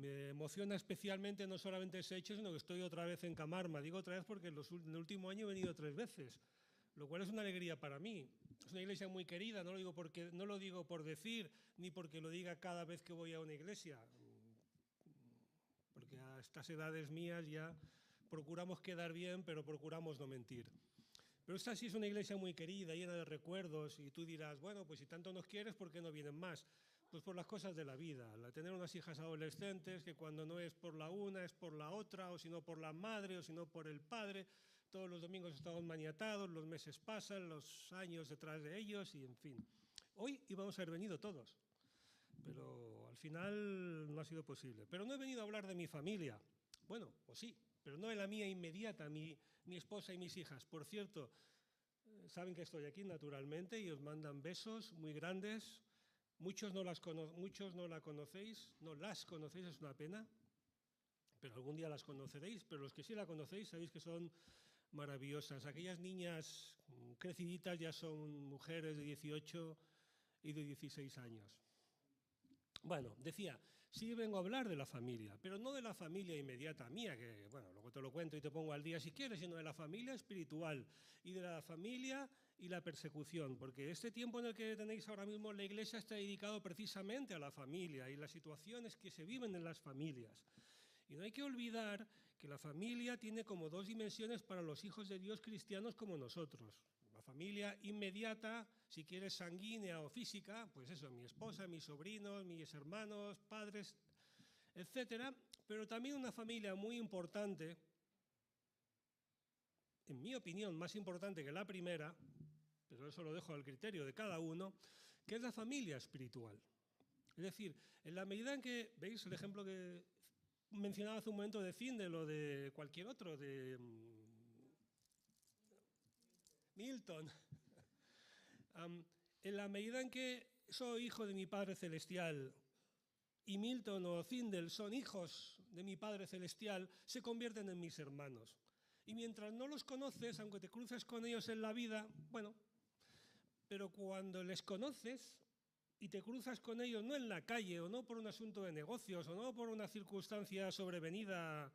me emociona especialmente no solamente ese hecho, sino que estoy otra vez en Camarma. Digo otra vez porque en el último año he venido 3 veces, lo cual es una alegría para mí. Es una iglesia muy querida, no lo digo por decir, ni porque lo diga cada vez que voy a una iglesia, porque a estas edades mías ya procuramos quedar bien, pero procuramos no mentir. Pero esta sí es una iglesia muy querida, llena de recuerdos, y tú dirás, bueno, pues si tanto nos quieres, ¿por qué no vienen más? Pues por las cosas de la vida, tener unas hijas adolescentes que cuando no es por la una es por la otra, o si no por la madre, o si no por el padre. Todos los domingos estamos maniatados, los meses pasan, los años detrás de ellos y en fin. Hoy íbamos a haber venido todos, pero al final no ha sido posible. Pero no he venido a hablar de mi familia, bueno, o sí, pero no de la mía inmediata, mi esposa y mis hijas. Por cierto, saben que estoy aquí naturalmente y os mandan besos muy grandes. Muchos no las conocéis, es una pena, pero algún día las conoceréis, pero los que sí la conocéis sabéis que son maravillosas. Aquellas niñas creciditas ya son mujeres de 18 y de 16 años. Bueno, decía, sí vengo a hablar de la familia, pero no de la familia inmediata mía, que bueno, luego te lo cuento y te pongo al día si quieres, sino de la familia espiritual y de la familia y la persecución, porque este tiempo en el que tenéis ahora mismo la iglesia está dedicado precisamente a la familia y las situaciones que se viven en las familias. Y no hay que olvidar que la familia tiene como 2 dimensiones para los hijos de Dios cristianos como nosotros. La familia inmediata, si quieres sanguínea o física, pues eso, mi esposa, mis sobrinos, mis hermanos, padres, etcétera. Pero también una familia muy importante, en mi opinión más importante que la primera, pero eso lo dejo al criterio de cada uno, que es la familia espiritual. Es decir, en la medida en que, ¿veis el ejemplo que mencionaba hace un momento de Findel o de cualquier otro, de Milton? En la medida en que soy hijo de mi Padre Celestial y Milton o Findel son hijos de mi Padre Celestial, se convierten en mis hermanos. Y mientras no los conoces, aunque te cruces con ellos en la vida, bueno, pero cuando les conoces y te cruzas con ellos no en la calle o no por un asunto de negocios o no por una circunstancia sobrevenida,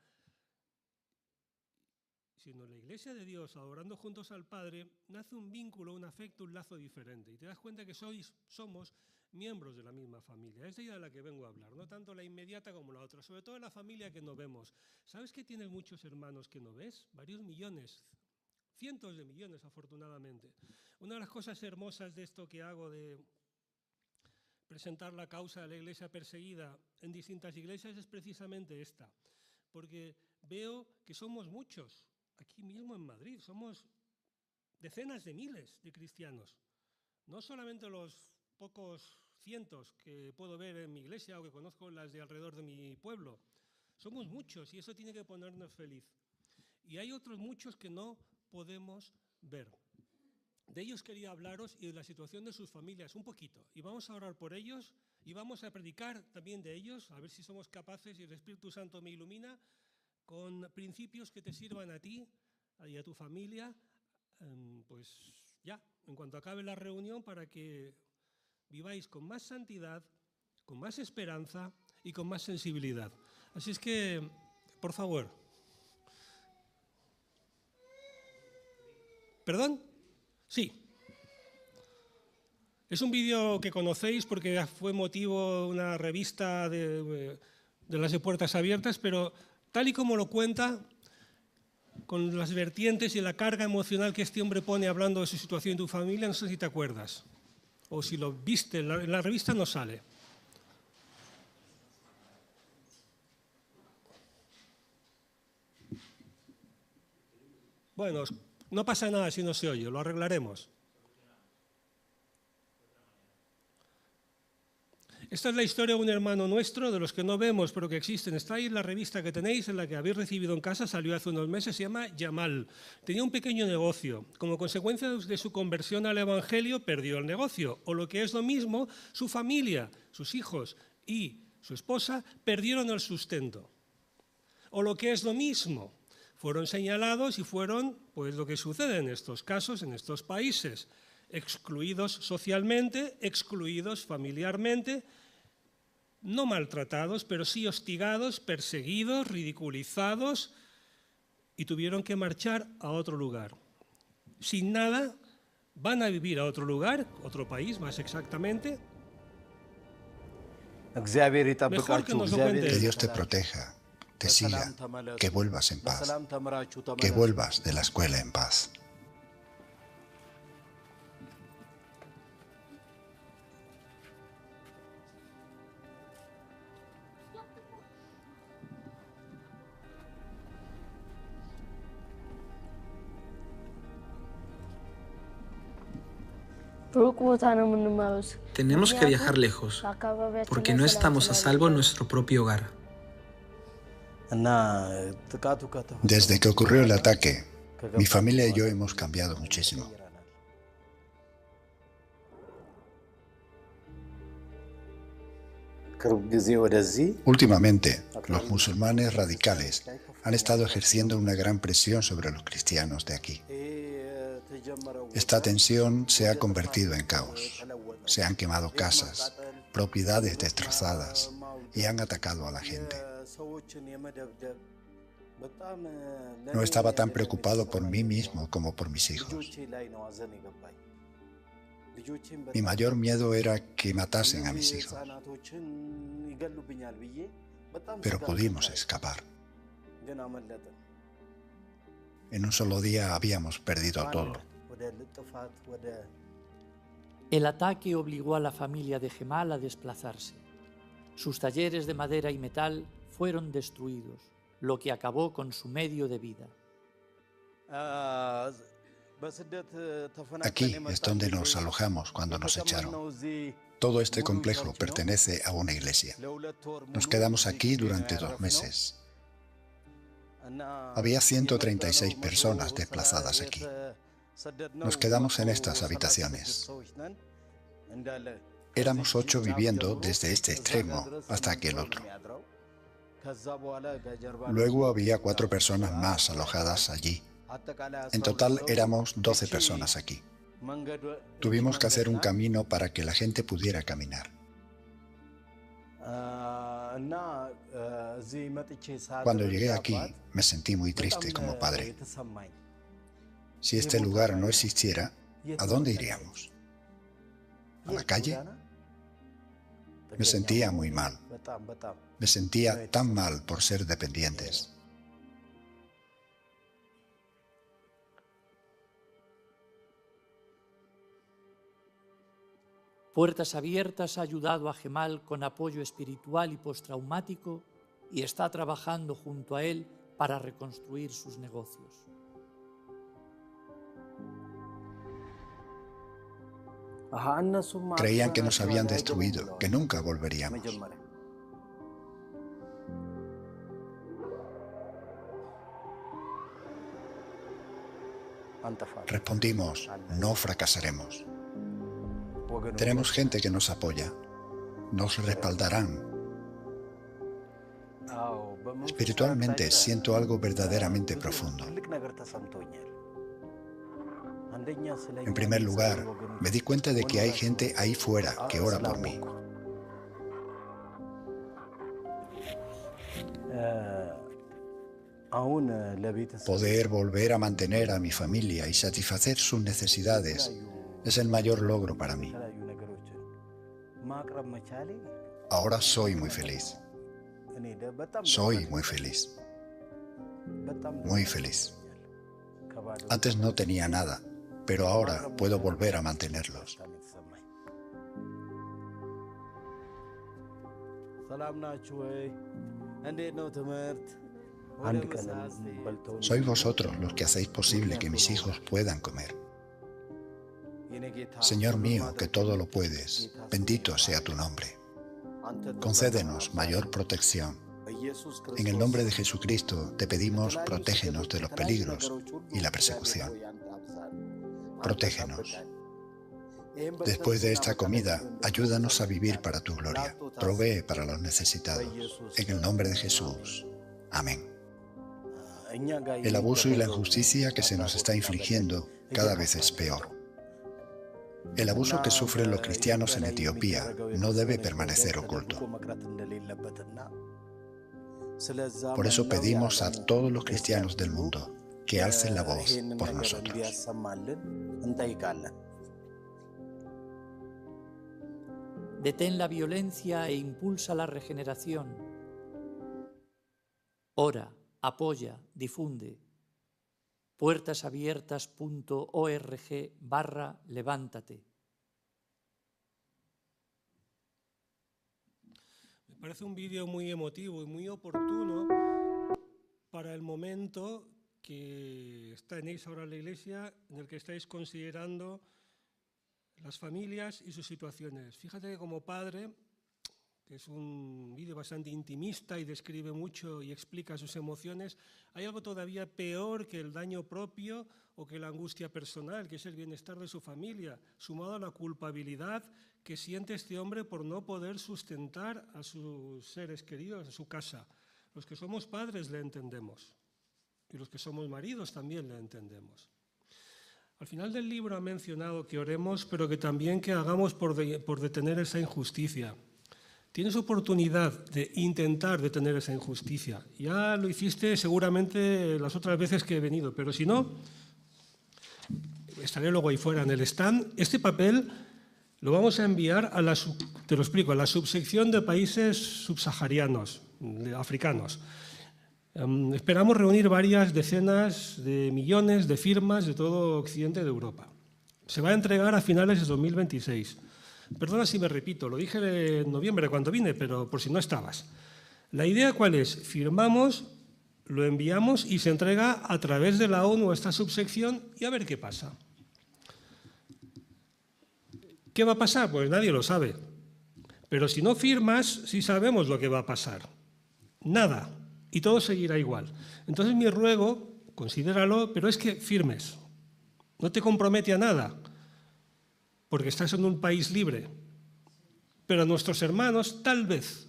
sino en la iglesia de Dios, adorando juntos al Padre, nace un vínculo, un afecto, un lazo diferente. Y te das cuenta que somos miembros de la misma familia. Es de ella de la que vengo a hablar, no tanto la inmediata como la otra, sobre todo la familia que no vemos. ¿Sabes que tienes muchos hermanos que no ves? Varios millones, cientos de millones afortunadamente. Una de las cosas hermosas de esto que hago de presentar la causa de la iglesia perseguida en distintas iglesias es precisamente esta, porque veo que somos muchos. Aquí mismo en Madrid somos decenas de miles de cristianos, no solamente los pocos cientos que puedo ver en mi iglesia o que conozco las de alrededor de mi pueblo. Somos muchos y eso tiene que ponernos feliz. Y hay otros muchos que no podemos ver. De ellos quería hablaros y de la situación de sus familias un poquito. Y vamos a orar por ellos y vamos a predicar también de ellos, a ver si somos capaces y el Espíritu Santo me ilumina con principios que te sirvan a ti y a tu familia, pues ya, en cuanto acabe la reunión, para que viváis con más santidad, con más esperanza y con más sensibilidad. Así es que, por favor. ¿Perdón? Sí. Es un vídeo que conocéis porque fue motivo de una revista de las de Puertas Abiertas, pero tal y como lo cuenta, con las vertientes y la carga emocional que este hombre pone hablando de su situación en tu familia, no sé si te acuerdas. O si lo viste, en la revista no sale. Bueno, no pasa nada si no se oye, lo arreglaremos. Esta es la historia de un hermano nuestro, de los que no vemos, pero que existen. Está ahí en la revista que tenéis, en la que habéis recibido en casa, salió hace unos meses, se llama Yamal. Tenía un pequeño negocio. Como consecuencia de su conversión al Evangelio, perdió el negocio. O lo que es lo mismo, su familia, sus hijos y su esposa perdieron el sustento. O lo que es lo mismo, fueron señalados y fueron, pues lo que sucede en estos casos, en estos países, excluidos socialmente, excluidos familiarmente no maltratados, pero sí hostigados, perseguidos, ridiculizados, y tuvieron que marchar a otro lugar. Sin nada, van a vivir a otro lugar, otro país más exactamente. Mejor que nos lo cuente Que él. Dios te proteja, te siga, que vuelvas en paz, que vuelvas de la escuela en paz. Tenemos que viajar lejos, porque no estamos a salvo en nuestro propio hogar. Desde que ocurrió el ataque, mi familia y yo hemos cambiado muchísimo. Últimamente, los musulmanes radicales han estado ejerciendo una gran presión sobre los cristianos de aquí. Esta tensión se ha convertido en caos. Se han quemado casas, propiedades destrozadas y han atacado a la gente. No estaba tan preocupado por mí mismo como por mis hijos. Mi mayor miedo era que matasen a mis hijos. Pero pudimos escapar. En un solo día habíamos perdido todo. El ataque obligó a la familia de Gemal a desplazarse. Sus talleres de madera y metal fueron destruidos, lo que acabó con su medio de vida. Aquí es donde nos alojamos cuando nos echaron. Todo este complejo pertenece a una iglesia. Nos quedamos aquí durante 2 meses. Había 136 personas desplazadas aquí. Nos quedamos en estas habitaciones. Éramos 8 viviendo desde este extremo hasta aquel otro. Luego había 4 personas más alojadas allí. En total éramos 12 personas aquí. Tuvimos que hacer un camino para que la gente pudiera caminar. Cuando llegué aquí, me sentí muy triste como padre. Si este lugar no existiera, ¿a dónde iríamos? ¿A la calle? Me sentía muy mal. Me sentía tan mal por ser dependientes. Puertas Abiertas ha ayudado a Gemal con apoyo espiritual y postraumático y está trabajando junto a él para reconstruir sus negocios. Creían que nos habían destruido, que nunca volveríamos. Respondimos, no fracasaremos. Tenemos gente que nos apoya, nos respaldarán. Espiritualmente siento algo verdaderamente profundo. En primer lugar, me di cuenta de que hay gente ahí fuera que ora por mí. Poder volver a mantener a mi familia y satisfacer sus necesidades es el mayor logro para mí. Ahora soy muy feliz. Soy muy feliz. Muy feliz. Antes no tenía nada, pero ahora puedo volver a mantenerlos. Sois vosotros los que hacéis posible que mis hijos puedan comer. Señor mío, que todo lo puedes, bendito sea tu nombre. Concédenos mayor protección. En el nombre de Jesucristo te pedimos, protégenos de los peligros y la persecución. Protégenos. Después de esta comida, ayúdanos a vivir para tu gloria. Provee para los necesitados. En el nombre de Jesús. Amén. El abuso y la injusticia que se nos está infligiendo cada vez es peor. El abuso que sufren los cristianos en Etiopía no debe permanecer oculto. Por eso pedimos a todos los cristianos del mundo que alcen la voz por nosotros. Detén la violencia e impulsa la regeneración. Ora, apoya, difunde. puertasabiertas.org/levántate. Me parece un vídeo muy emotivo y muy oportuno para el momento que tenéis ahora en la Iglesia, en el que estáis considerando las familias y sus situaciones. Fíjate que como padre, que es un vídeo bastante intimista y describe mucho y explica sus emociones, hay algo todavía peor que el daño propio o que la angustia personal, que es el bienestar de su familia, sumado a la culpabilidad que siente este hombre por no poder sustentar a sus seres queridos, a su casa. Los que somos padres le entendemos y los que somos maridos también le entendemos. Al final del libro ha mencionado que oremos, pero que también que hagamos por detener esa injusticia. Tienes oportunidad de intentar detener esa injusticia. Ya lo hiciste seguramente las otras veces que he venido, pero si no, estaré luego ahí fuera en el stand. Este papel lo vamos a enviar a la subsección de países subsaharianos, africanos. Esperamos reunir varias decenas de millones de firmas de todo Occidente de Europa. Se va a entregar a finales de 2026. Perdona si me repito, lo dije en noviembre cuando vine, pero por si no estabas. La idea ¿cuál es? Firmamos, lo enviamos y se entrega a través de la ONU a esta subsección y a ver qué pasa. ¿Qué va a pasar? Pues nadie lo sabe. Pero si no firmas, sí sabemos lo que va a pasar. Nada. Y todo seguirá igual. Entonces mi ruego, considéralo, pero es que firmes. No te compromete a nada, porque estás en un país libre. Pero a nuestros hermanos tal vez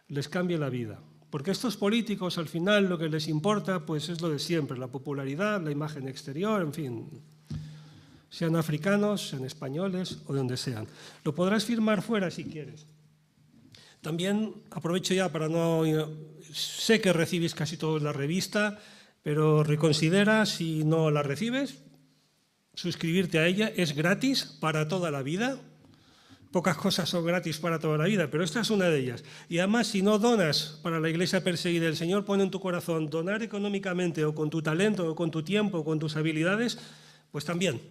les cambie la vida. Porque a estos políticos al final lo que les importa pues es lo de siempre, la popularidad, la imagen exterior, en fin. Sean africanos, sean españoles o de donde sean. Lo podrás firmar fuera si quieres. También aprovecho ya para no... Sé que recibís casi todos la revista, pero reconsidera si no la recibes, suscribirte a ella. Es gratis para toda la vida. Pocas cosas son gratis para toda la vida, pero esta es una de ellas. Y además, si no donas para la Iglesia perseguida, el Señor pone en tu corazón donar económicamente o con tu talento o con tu tiempo o con tus habilidades, pues también.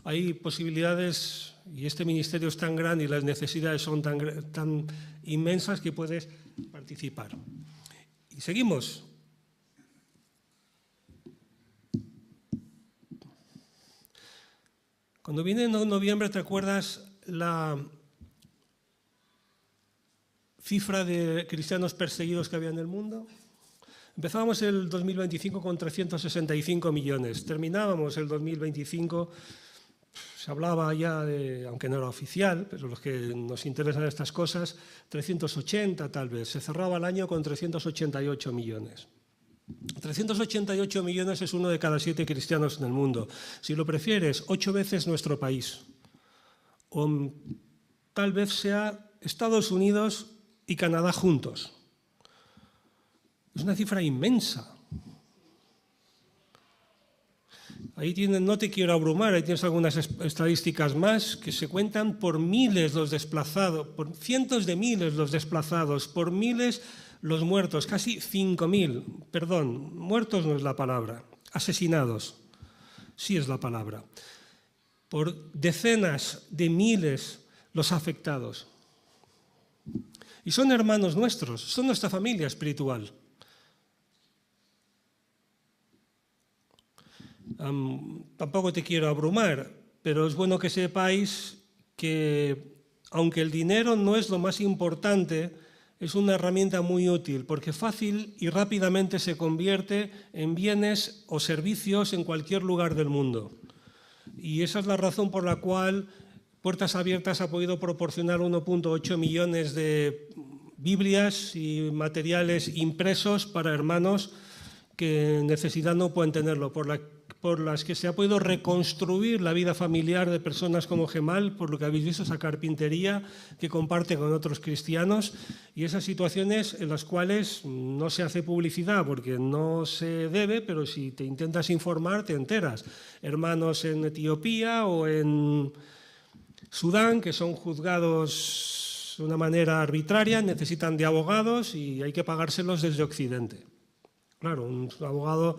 Hay posibilidades y este ministerio es tan grande y las necesidades son tan inmensas que puedes participar. Y seguimos. Cuando viene en noviembre, ¿te acuerdas la cifra de cristianos perseguidos que había en el mundo? Empezábamos el 2025 con 365 millones. Terminábamos el 2025... Se hablaba ya de, aunque no era oficial, pero los que nos interesan estas cosas, 380 tal vez. Se cerraba el año con 388 millones. 388 millones es 1 de cada 7 cristianos en el mundo. Si lo prefieres, 8 veces nuestro país. O tal vez sea Estados Unidos y Canadá juntos. Es una cifra inmensa. Ahí no te quiero abrumar, ahí tienes algunas estadísticas más que se cuentan por miles los desplazados, por cientos de miles los desplazados, por miles los muertos, casi 5.000, perdón, muertos no es la palabra, asesinados, sí es la palabra, por decenas de miles los afectados. Y son hermanos nuestros, son nuestra familia espiritual. Tampoco te quiero abrumar, pero es bueno que sepáis que, aunque el dinero no es lo más importante, es una herramienta muy útil, porque fácil y rápidamente se convierte en bienes o servicios en cualquier lugar del mundo. Y esa es la razón por la cual Puertas Abiertas ha podido proporcionar 1,8 millones de Biblias y materiales impresos para hermanos que en necesidad no pueden tenerlo, por las que se ha podido reconstruir la vida familiar de personas como Gemal, por lo que habéis visto, esa carpintería que comparte con otros cristianos, y esas situaciones en las cuales no se hace publicidad porque no se debe, pero si te intentas informar te enteras. Hermanos en Etiopía o en Sudán, que son juzgados de una manera arbitraria, necesitan de abogados y hay que pagárselos desde Occidente. Claro, un abogado,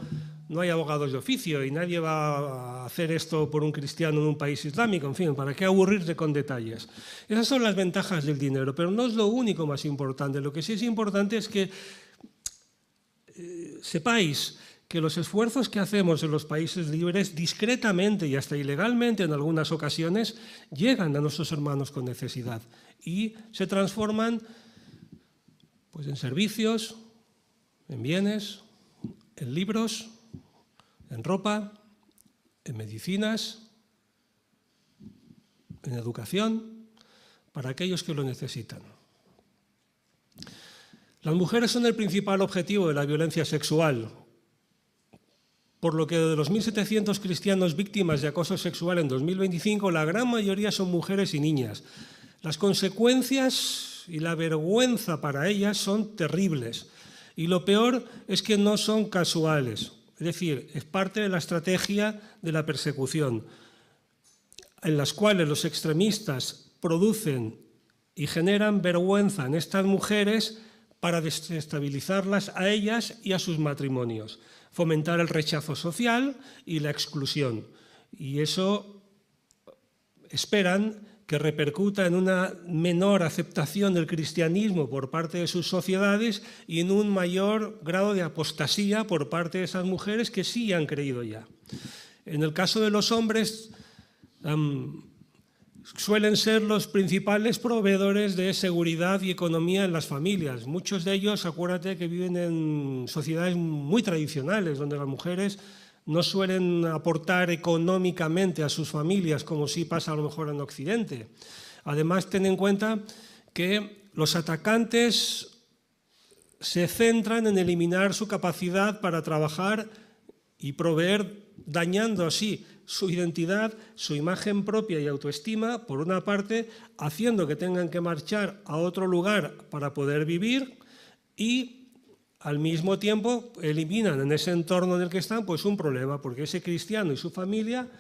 no hay abogados de oficio y nadie va a hacer esto por un cristiano en un país islámico. En fin, ¿para qué aburrirse con detalles? Esas son las ventajas del dinero, pero no es lo único más importante. Lo que sí es importante es que sepáis que los esfuerzos que hacemos en los países libres, discretamente y hasta ilegalmente en algunas ocasiones, llegan a nuestros hermanos con necesidad y se transforman pues, en servicios, en bienes, en libros, en ropa, en medicinas, en educación, para aquellos que lo necesitan. Las mujeres son el principal objetivo de la violencia sexual, por lo que de los 1.700 cristianos víctimas de acoso sexual en 2025, la gran mayoría son mujeres y niñas. Las consecuencias y la vergüenza para ellas son terribles. Y lo peor es que no son casuales, es decir, es parte de la estrategia de la persecución, en las cuales los extremistas producen y generan vergüenza en estas mujeres para desestabilizarlas a ellas y a sus matrimonios, fomentar el rechazo social y la exclusión. Y eso esperan que repercuta en una menor aceptación del cristianismo por parte de sus sociedades y en un mayor grado de apostasía por parte de esas mujeres que sí han creído ya. En el caso de los hombres, suelen ser los principales proveedores de seguridad y economía en las familias. Muchos de ellos, acuérdate, que viven en sociedades muy tradicionales, donde las mujeres no suelen aportar económicamente a sus familias, como sí pasa a lo mejor en Occidente. Además, ten en cuenta que los atacantes se centran en eliminar su capacidad para trabajar y proveer, dañando así su identidad, su imagen propia y autoestima, por una parte, haciendo que tengan que marchar a otro lugar para poder vivir y al mismo tiempo eliminan en ese entorno en el que están pues un problema, porque ese cristiano y su familia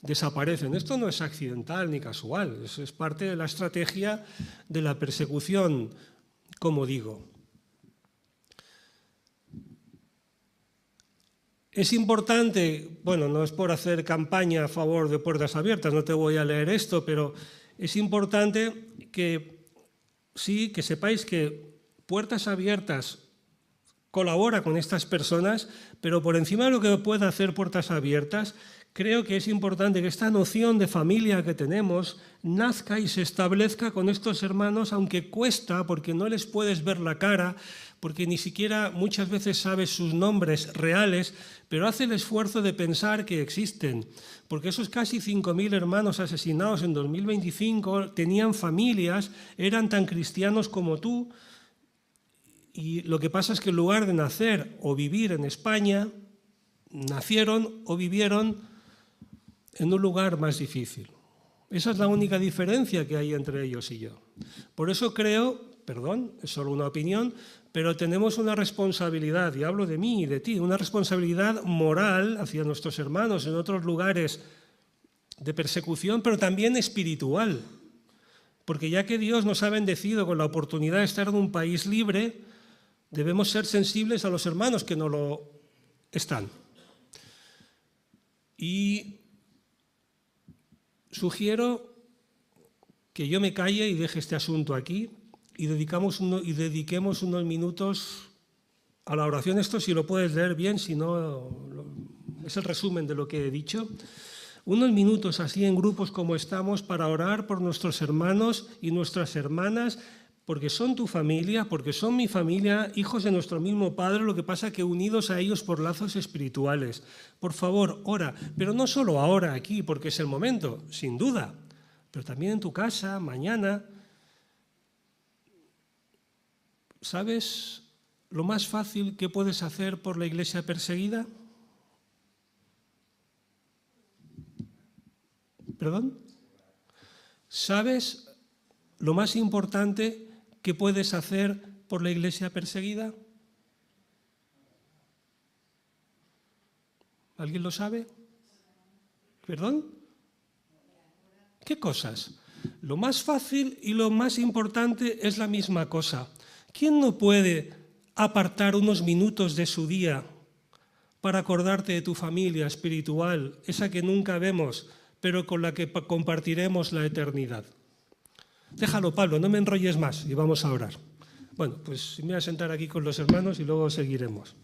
desaparecen. Esto no es accidental ni casual, es parte de la estrategia de la persecución, como digo. Es importante, bueno, no es por hacer campaña a favor de Puertas Abiertas, no te voy a leer esto, pero es importante que sí, que sepáis que Puertas Abiertas colabora con estas personas, pero por encima de lo que pueda hacer Puertas Abiertas, creo que es importante que esta noción de familia que tenemos nazca y se establezca con estos hermanos, aunque cuesta, porque no les puedes ver la cara, porque ni siquiera muchas veces sabes sus nombres reales, pero hace el esfuerzo de pensar que existen, porque esos casi 5.000 hermanos asesinados en 2025 tenían familias, eran tan cristianos como tú, y lo que pasa es que en lugar de nacer o vivir en España, nacieron o vivieron en un lugar más difícil. Esa es la única diferencia que hay entre ellos y yo. Por eso creo, perdón, es solo una opinión, pero tenemos una responsabilidad, y hablo de mí y de ti, una responsabilidad moral hacia nuestros hermanos en otros lugares de persecución, pero también espiritual. Porque ya que Dios nos ha bendecido con la oportunidad de estar en un país libre, debemos ser sensibles a los hermanos que no lo están. Y sugiero que yo me calle y deje este asunto aquí y dediquemos unos minutos a la oración. Esto si lo puedes leer bien, si no, es el resumen de lo que he dicho. Unos minutos así en grupos como estamos para orar por nuestros hermanos y nuestras hermanas, porque son tu familia, porque son mi familia, hijos de nuestro mismo Padre, lo que pasa que unidos a ellos por lazos espirituales. Por favor, ora, pero no solo ahora aquí, porque es el momento, sin duda, pero también en tu casa, mañana. ¿Sabes lo más fácil que puedes hacer por la iglesia perseguida? ¿Perdón? ¿Sabes lo más importante que puedes hacer por la iglesia perseguida? ¿Alguien lo sabe? ¿Perdón? ¿Qué cosas? Lo más fácil y lo más importante es la misma cosa. ¿Quién no puede apartar unos minutos de su día para acordarte de tu familia espiritual, esa que nunca vemos, pero con la que compartiremos la eternidad? Déjalo, Pablo, no me enrolles más y vamos a orar. Bueno, pues me voy a sentar aquí con los hermanos y luego seguiremos.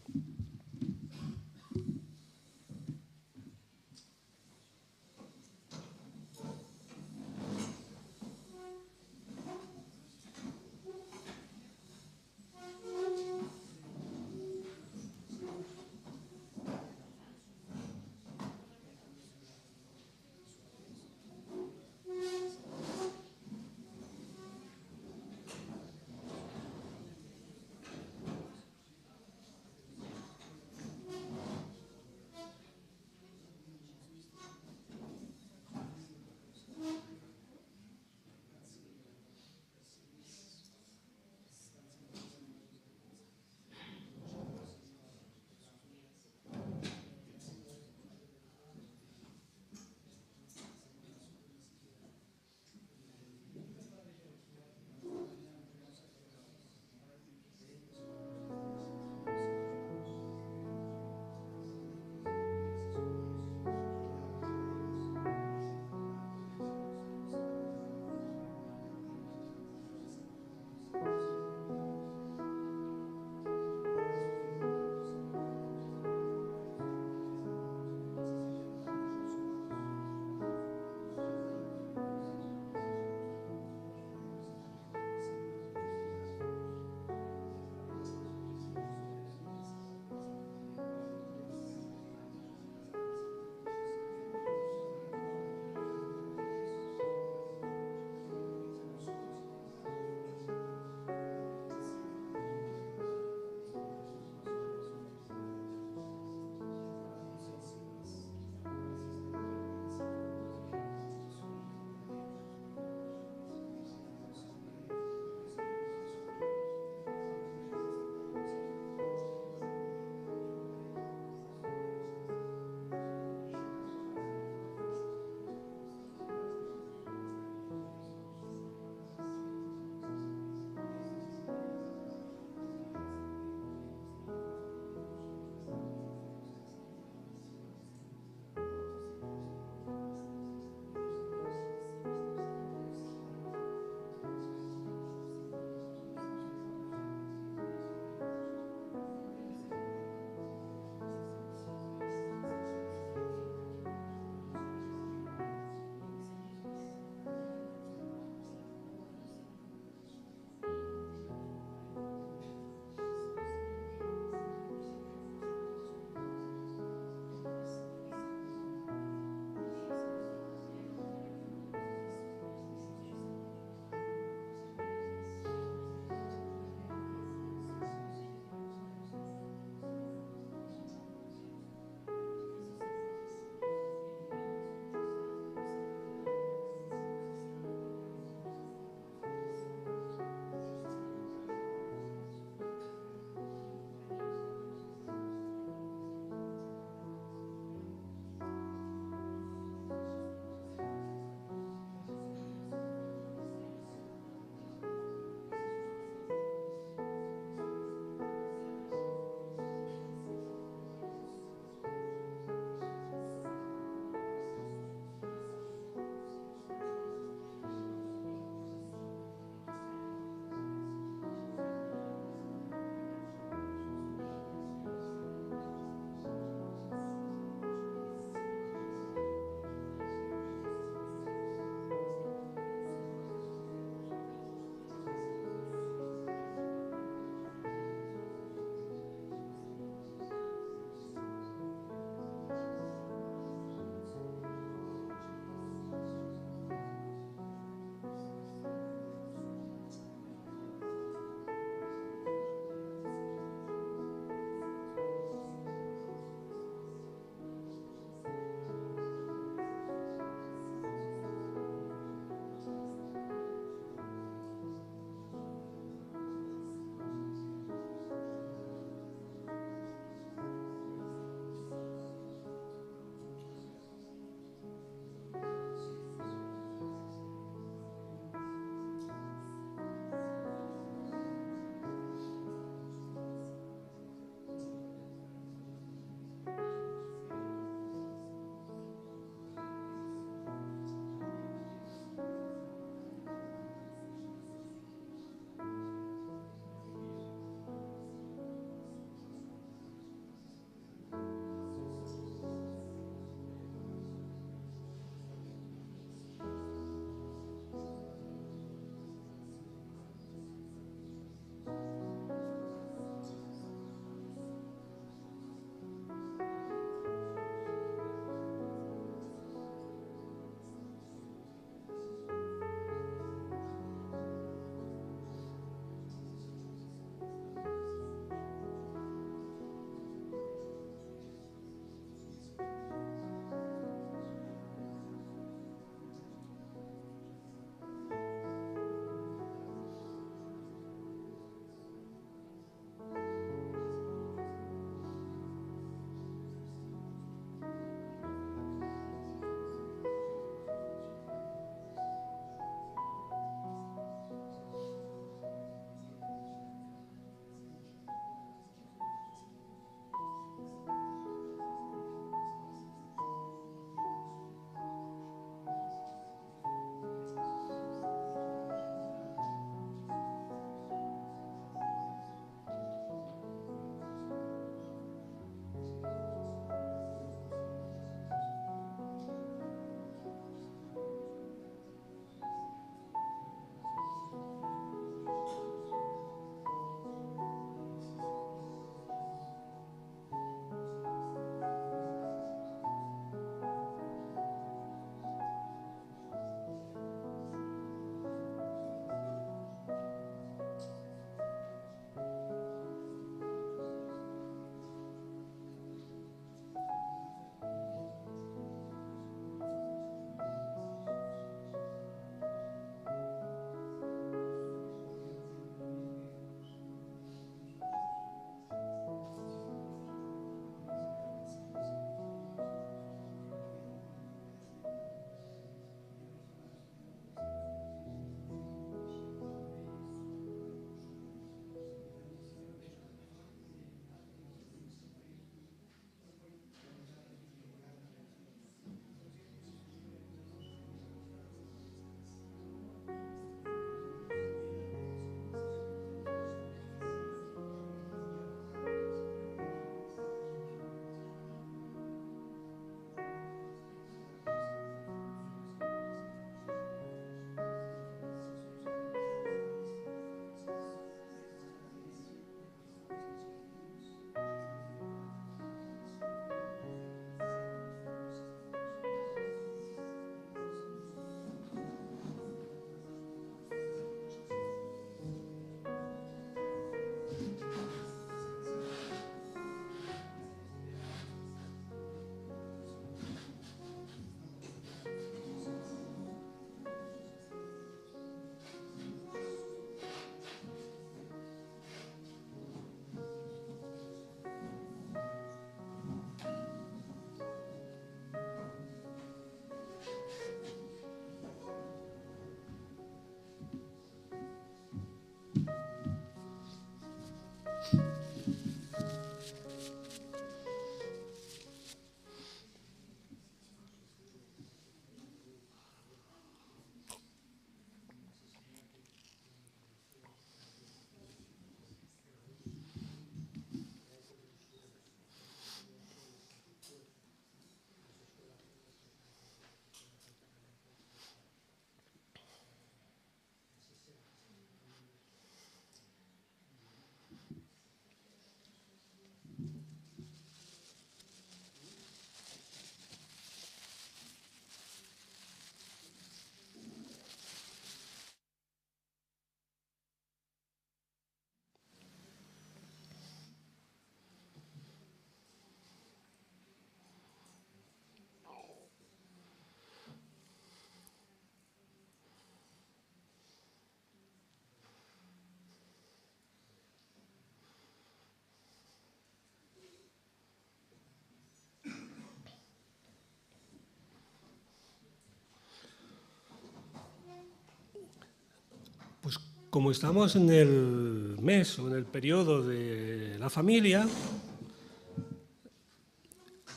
como estamos en el mes o en el periodo de la familia,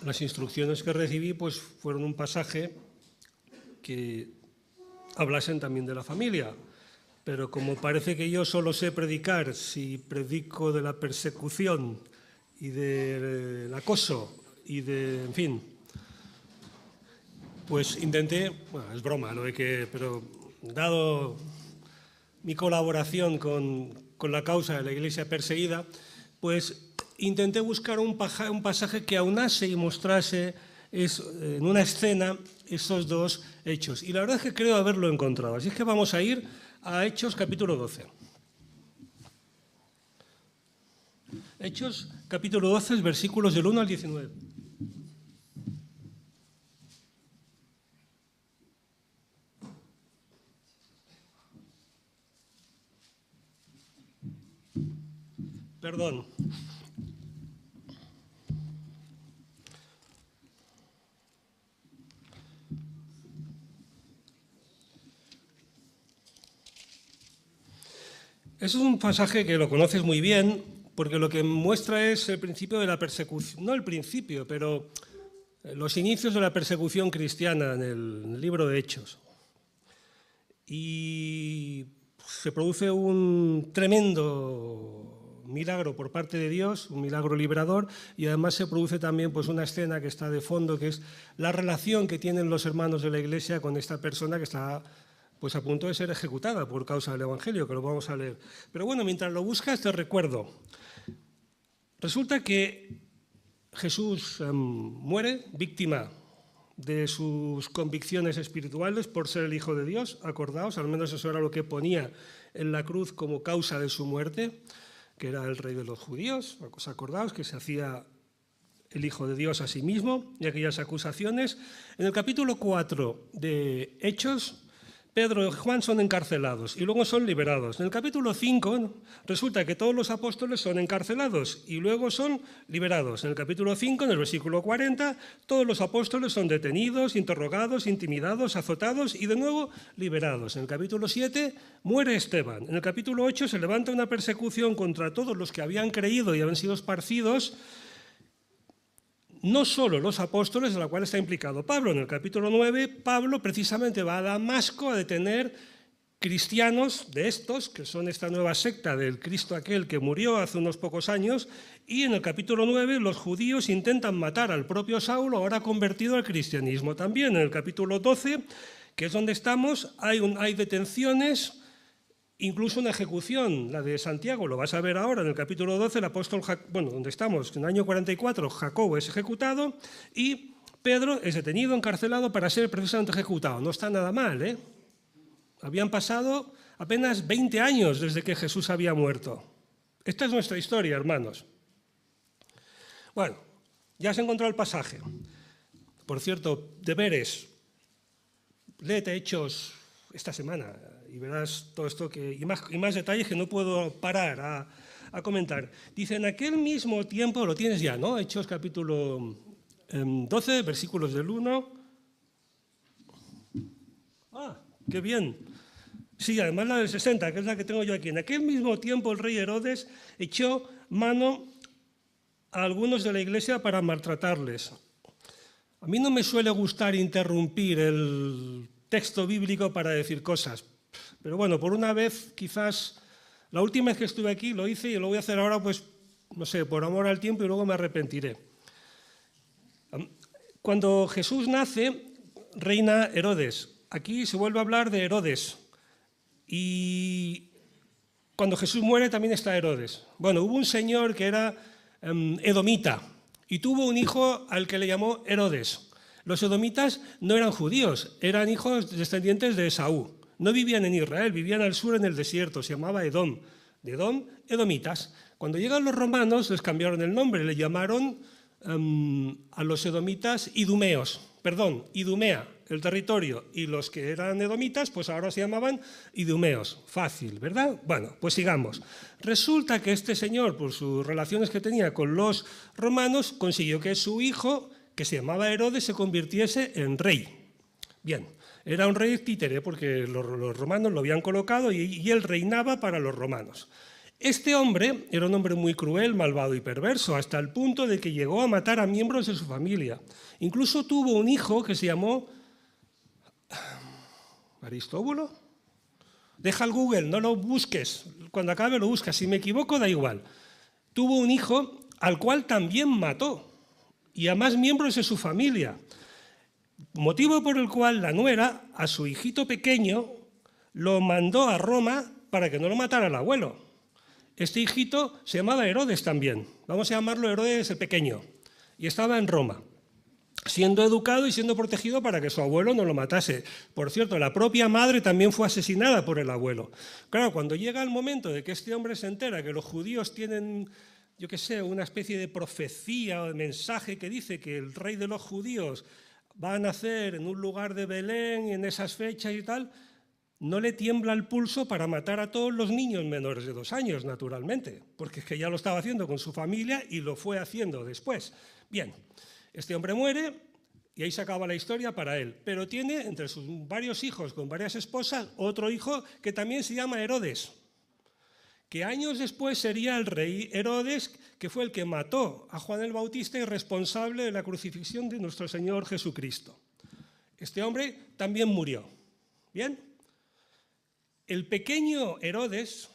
las instrucciones que recibí pues, fueron un pasaje que hablasen también de la familia. Pero como parece que yo solo sé predicar si predico de la persecución y del acoso y de, en fin, pues intenté, bueno, es broma lo de que, pero dado mi colaboración con la causa de la Iglesia perseguida, pues intenté buscar un pasaje que aunase y mostrase en una escena esos dos hechos. Y la verdad es que creo haberlo encontrado. Así es que vamos a ir a Hechos capítulo 12. Hechos capítulo 12, versículos del 1 al 19. Perdón. Es un pasaje que lo conoces muy bien, porque lo que muestra es el principio de la persecución, no el principio, pero los inicios de la persecución cristiana en el libro de Hechos. Y se produce un tremendo milagro por parte de Dios, un milagro liberador, y además se produce también pues, una escena que está de fondo, que es la relación que tienen los hermanos de la Iglesia con esta persona que está pues a punto de ser ejecutada por causa del Evangelio, que lo vamos a leer. Pero bueno, mientras lo buscas te recuerdo. Resulta que Jesús muere víctima de sus convicciones espirituales por ser el Hijo de Dios, acordaos, al menos eso era lo que ponía en la cruz como causa de su muerte, que era el rey de los judíos, os acordaos que se hacía el Hijo de Dios a sí mismo y aquellas acusaciones. En el capítulo 4 de Hechos, Pedro y Juan son encarcelados y luego son liberados. En el capítulo 5 resulta que todos los apóstoles son encarcelados y luego son liberados. En el capítulo 5, en el versículo 40, todos los apóstoles son detenidos, interrogados, intimidados, azotados y de nuevo liberados. En el capítulo 7 muere Esteban. En el capítulo 8 se levanta una persecución contra todos los que habían creído y habían sido esparcidos. No solo los apóstoles, en la cual está implicado Pablo. En el capítulo 9, Pablo precisamente va a Damasco a detener cristianos de estos, que son esta nueva secta del Cristo aquel que murió hace unos pocos años, y en el capítulo 9 los judíos intentan matar al propio Saulo, ahora convertido al cristianismo. También en el capítulo 12, que es donde estamos, hay detenciones, incluso una ejecución, la de Santiago, lo vas a ver ahora en el capítulo 12, el apóstol, donde estamos, en el año 44, Jacobo es ejecutado y Pedro es detenido, encarcelado para ser precisamente ejecutado. No está nada mal, ¿eh? Habían pasado apenas 20 años desde que Jesús había muerto. Esta es nuestra historia, hermanos. Bueno, ya has encontrado el pasaje. Por cierto, deberes. Léete Hechos esta semana y verás todo esto y más detalles que no puedo parar a comentar. Dice, en aquel mismo tiempo, lo tienes ya, ¿no? Hechos capítulo 12, versículos del 1. ¡Ah, qué bien! Sí, además la del 60, que es la que tengo yo aquí. En aquel mismo tiempo el rey Herodes echó mano a algunos de la iglesia para maltratarles. A mí no me suele gustar interrumpir el texto bíblico para decir cosas. Pero bueno, por una vez, quizás, la última vez que estuve aquí lo hice y lo voy a hacer ahora, pues, no sé, por amor al tiempo y luego me arrepentiré. Cuando Jesús nace, reina Herodes. Aquí se vuelve a hablar de Herodes. Y cuando Jesús muere también está Herodes. Bueno, hubo un señor que era edomita y tuvo un hijo al que le llamó Herodes. Los edomitas no eran judíos, eran hijos descendientes de Esaú. No vivían en Israel, vivían al sur en el desierto, se llamaba Edom. De Edom, edomitas. Cuando llegan los romanos les cambiaron el nombre, le llamaron a los edomitas idumeos, Idumea, el territorio, y los que eran edomitas, pues ahora se llamaban idumeos. Fácil, ¿verdad? Bueno, pues sigamos. Resulta que este señor, por sus relaciones que tenía con los romanos, consiguió que su hijo, que se llamaba Herodes, se convirtiese en rey. Bien. Era un rey títere porque los romanos lo habían colocado y él reinaba para los romanos. Este hombre era un hombre muy cruel, malvado y perverso, hasta el punto de que llegó a matar a miembros de su familia. Incluso tuvo un hijo que se llamó Aristóbulo. Deja el Google, no lo busques. Cuando acabe lo buscas. Si me equivoco, da igual. Tuvo un hijo al cual también mató y a más miembros de su familia. Motivo por el cual la nuera, a su hijito pequeño, lo mandó a Roma para que no lo matara el abuelo. Este hijito se llamaba Herodes también, vamos a llamarlo Herodes el Pequeño, y estaba en Roma, siendo educado y siendo protegido para que su abuelo no lo matase. Por cierto, la propia madre también fue asesinada por el abuelo. Claro, cuando llega el momento de que este hombre se entera que los judíos tienen, yo qué sé, una especie de profecía o de mensaje que dice que el rey de los judíos va a nacer en un lugar de Belén en esas fechas y tal, no le tiembla el pulso para matar a todos los niños menores de 2 años, naturalmente, porque es que ya lo estaba haciendo con su familia y lo fue haciendo después. Bien, este hombre muere y ahí se acaba la historia para él, pero tiene entre sus varios hijos con varias esposas otro hijo que también se llama Herodes, que años después sería el rey Herodes, que fue el que mató a Juan el Bautista y responsable de la crucifixión de nuestro Señor Jesucristo. Este hombre también murió. ¿Bien? El pequeño Herodes,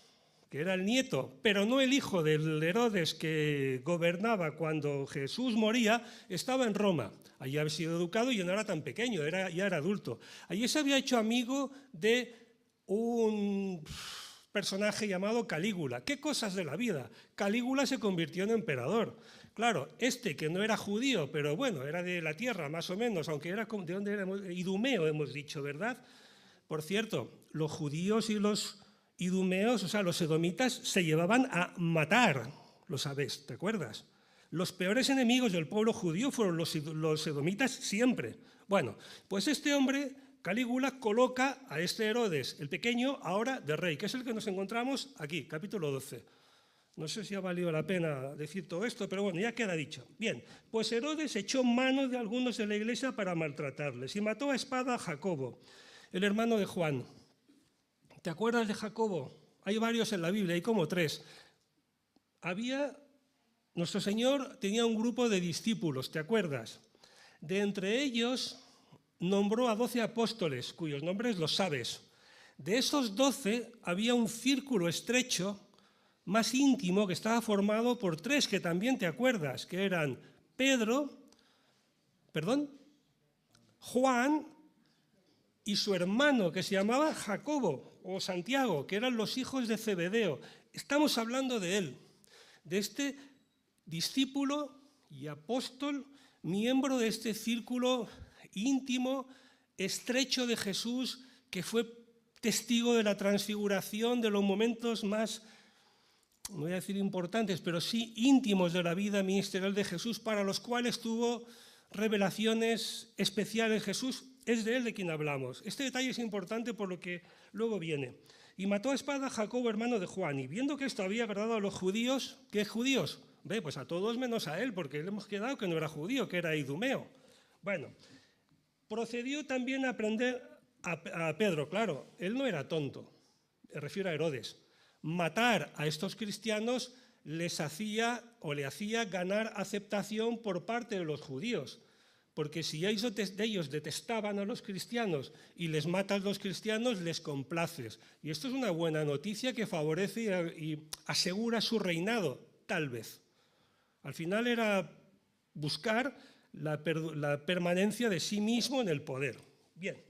que era el nieto, pero no el hijo del Herodes que gobernaba cuando Jesús moría, estaba en Roma. Allí había sido educado y no era tan pequeño, ya era adulto. Allí se había hecho amigo de un personaje llamado Calígula. ¿Qué cosas de la vida? Calígula se convirtió en emperador. Claro, este que no era judío, pero bueno, era de la tierra más o menos, aunque era de donde éramos, idumeo hemos dicho, ¿verdad? Por cierto, los judíos y los idumeos, o sea, los edomitas, se llevaban a matar, lo sabes, ¿te acuerdas? Los peores enemigos del pueblo judío fueron los edomitas siempre. Bueno, pues este hombre, Calígula, coloca a este Herodes, el pequeño, ahora de rey, que es el que nos encontramos aquí, capítulo 12. No sé si ha valido la pena decir todo esto, pero bueno, ya queda dicho. Bien, pues Herodes echó mano de algunos de la iglesia para maltratarles y mató a espada a Jacobo, el hermano de Juan. ¿Te acuerdas de Jacobo? Hay varios en la Biblia, hay como 3. Nuestro Señor tenía un grupo de discípulos, ¿te acuerdas? De entre ellos nombró a 12 apóstoles, cuyos nombres los sabes. De esos 12 había un círculo estrecho, más íntimo, que estaba formado por 3 que también te acuerdas, que eran Juan y su hermano, que se llamaba Jacobo o Santiago, que eran los hijos de Zebedeo. Estamos hablando de él, de este discípulo y apóstol, miembro de este círculo íntimo, estrecho de Jesús, que fue testigo de la transfiguración, de los momentos más, no voy a decir importantes, pero sí íntimos de la vida ministerial de Jesús, para los cuales tuvo revelaciones especiales. Jesús, es de él de quien hablamos. Este detalle es importante por lo que luego viene. Y mató a espada a Jacobo, hermano de Juan, y viendo que esto había agradado a los judíos, ¿qué judíos? Pues a todos menos a él, porque le hemos quedado que no era judío, que era idumeo. Bueno, procedió también a aprender a Pedro, claro, él no era tonto, me refiero a Herodes. Matar a estos cristianos les hacía o le hacía ganar aceptación por parte de los judíos, porque si ellos detestaban a los cristianos y les matas a los cristianos, les complaces. Y esto es una buena noticia que favorece y asegura su reinado, tal vez. Al final era buscar la permanencia de sí mismo en el poder. Bien,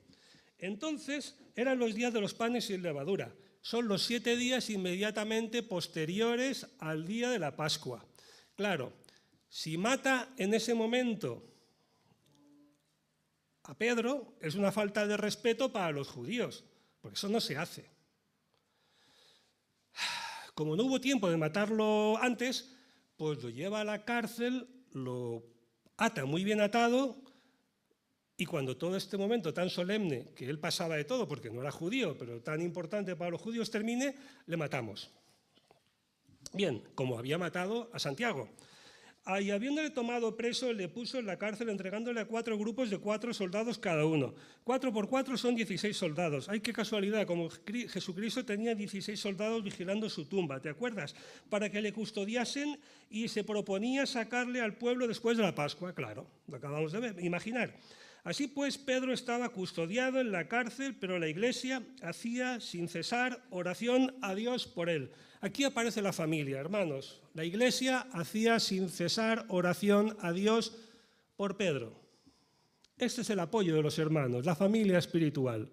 entonces eran los días de los panes sin levadura. Son los 7 días inmediatamente posteriores al día de la Pascua. Claro, si mata en ese momento a Pedro, es una falta de respeto para los judíos, porque eso no se hace. Como no hubo tiempo de matarlo antes, pues lo lleva a la cárcel, lo ata muy bien atado, y cuando todo este momento tan solemne, que él pasaba de todo porque no era judío, pero tan importante para los judíos, termine, le matamos. Bien, como había matado a Santiago. Y habiéndole tomado preso, le puso en la cárcel entregándole a 4 grupos de 4 soldados cada uno. 4 por 4 son 16 soldados. ¡Ay, qué casualidad! Como Jesucristo tenía 16 soldados vigilando su tumba, ¿te acuerdas? Para que le custodiasen y se proponía sacarle al pueblo después de la Pascua. Claro, lo acabamos de ver, imaginar. Así pues, Pedro estaba custodiado en la cárcel, pero la Iglesia hacía sin cesar oración a Dios por él. Aquí aparece la familia, hermanos. La Iglesia hacía sin cesar oración a Dios por Pedro. Este es el apoyo de los hermanos, la familia espiritual.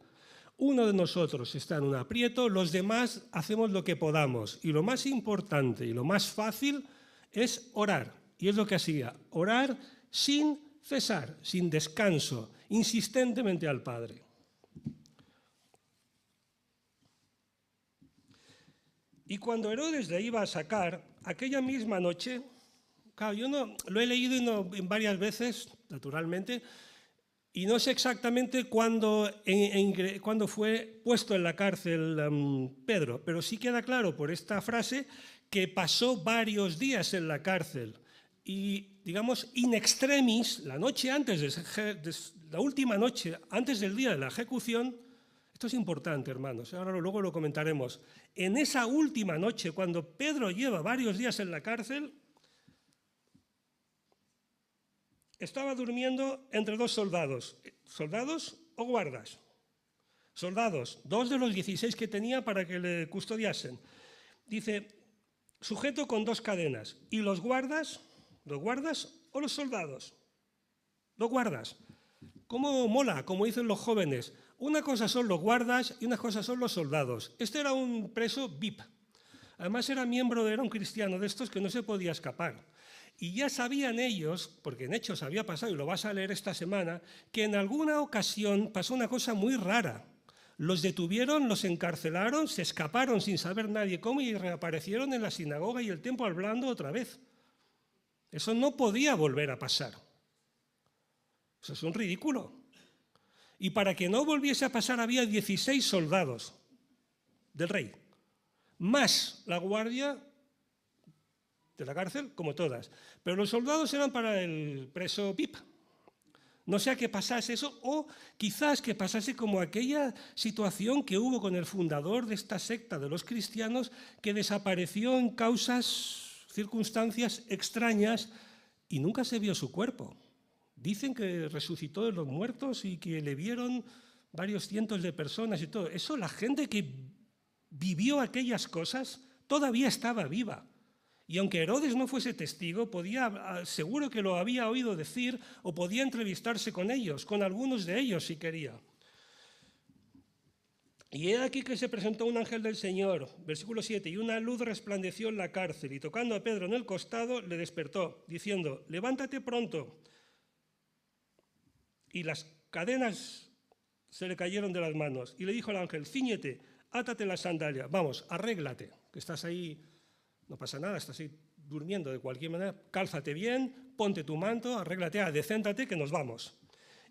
Uno de nosotros está en un aprieto, los demás hacemos lo que podamos. Y lo más importante y lo más fácil es orar. Y es lo que hacía, orar sin cesar, sin descanso, insistentemente al Padre. Y cuando Herodes le iba a sacar, aquella misma noche, claro, yo no, lo he leído varias veces, naturalmente, y no sé exactamente cuándo fue puesto en la cárcel Pedro, pero sí queda claro por esta frase que pasó varios días en la cárcel. Y, digamos, in extremis, la noche antes la última noche, antes del día de la ejecución, esto es importante, hermanos, ahora luego lo comentaremos. En esa última noche, cuando Pedro lleva varios días en la cárcel, estaba durmiendo entre 2 soldados. ¿Soldados o guardas? Soldados, 2 de los 16 que tenía para que le custodiasen. Dice, sujeto con 2 cadenas. ¿Y los guardas? ¿Los guardas o los soldados? Los guardas. ¿Cómo mola? Como dicen los jóvenes. Una cosa son los guardas y una cosa son los soldados. Este era un preso VIP. Además era un cristiano de estos que no se podía escapar. Y ya sabían ellos, porque en Hechos había pasado, y lo vas a leer esta semana, que en alguna ocasión pasó una cosa muy rara. Los detuvieron, los encarcelaron, se escaparon sin saber nadie cómo y reaparecieron en la sinagoga y el templo hablando otra vez. Eso no podía volver a pasar. Eso es un ridículo. Y para que no volviese a pasar había 16 soldados del rey, más la guardia de la cárcel, como todas. Pero los soldados eran para el preso VIP. No sea que pasase eso, o quizás que pasase como aquella situación que hubo con el fundador de esta secta de los cristianos, que desapareció en circunstancias extrañas y nunca se vio su cuerpo. Dicen que resucitó de los muertos y que le vieron varios cientos de personas y todo. Eso, la gente que vivió aquellas cosas todavía estaba viva. Y aunque Herodes no fuese testigo, seguro que lo había oído decir o podía entrevistarse con ellos, con algunos de ellos si quería. Y he aquí que se presentó un ángel del Señor, versículo 7, y una luz resplandeció en la cárcel, y tocando a Pedro en el costado, le despertó, diciendo, levántate pronto. Y las cadenas se le cayeron de las manos. Y le dijo el ángel, cíñete, átate la sandalia, vamos, arréglate, que estás ahí, no pasa nada, estás ahí durmiendo de cualquier manera, cálzate bien, ponte tu manto, arréglate, adecéntate, que nos vamos.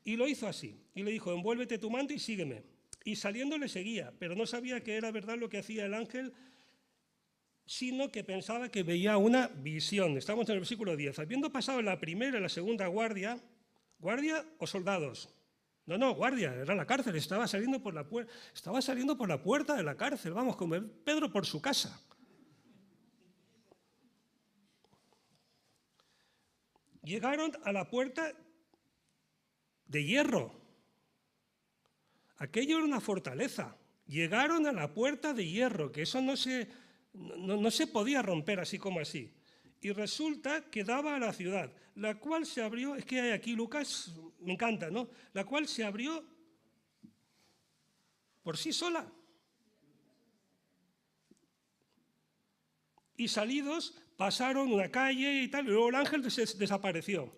Y lo hizo así, y le dijo, envuélvete tu manto y sígueme. Y saliendo le seguía, pero no sabía que era verdad lo que hacía el ángel, sino que pensaba que veía una visión. Estamos en el versículo 10. Habiendo pasado la primera y la segunda guardia, ¿guardia o soldados? No, guardia, era la cárcel, estaba saliendo por la puerta de la cárcel, vamos, como Pedro por su casa. Llegaron a la puerta de hierro. Aquello era una fortaleza. Llegaron a la puerta de hierro, que eso no se podía romper así como así. Y resulta que daba a la ciudad, la cual se abrió, es que hay aquí Lucas, me encanta, ¿no? La cual se abrió por sí sola. Y salidos pasaron una calle y tal, y luego el ángel desapareció.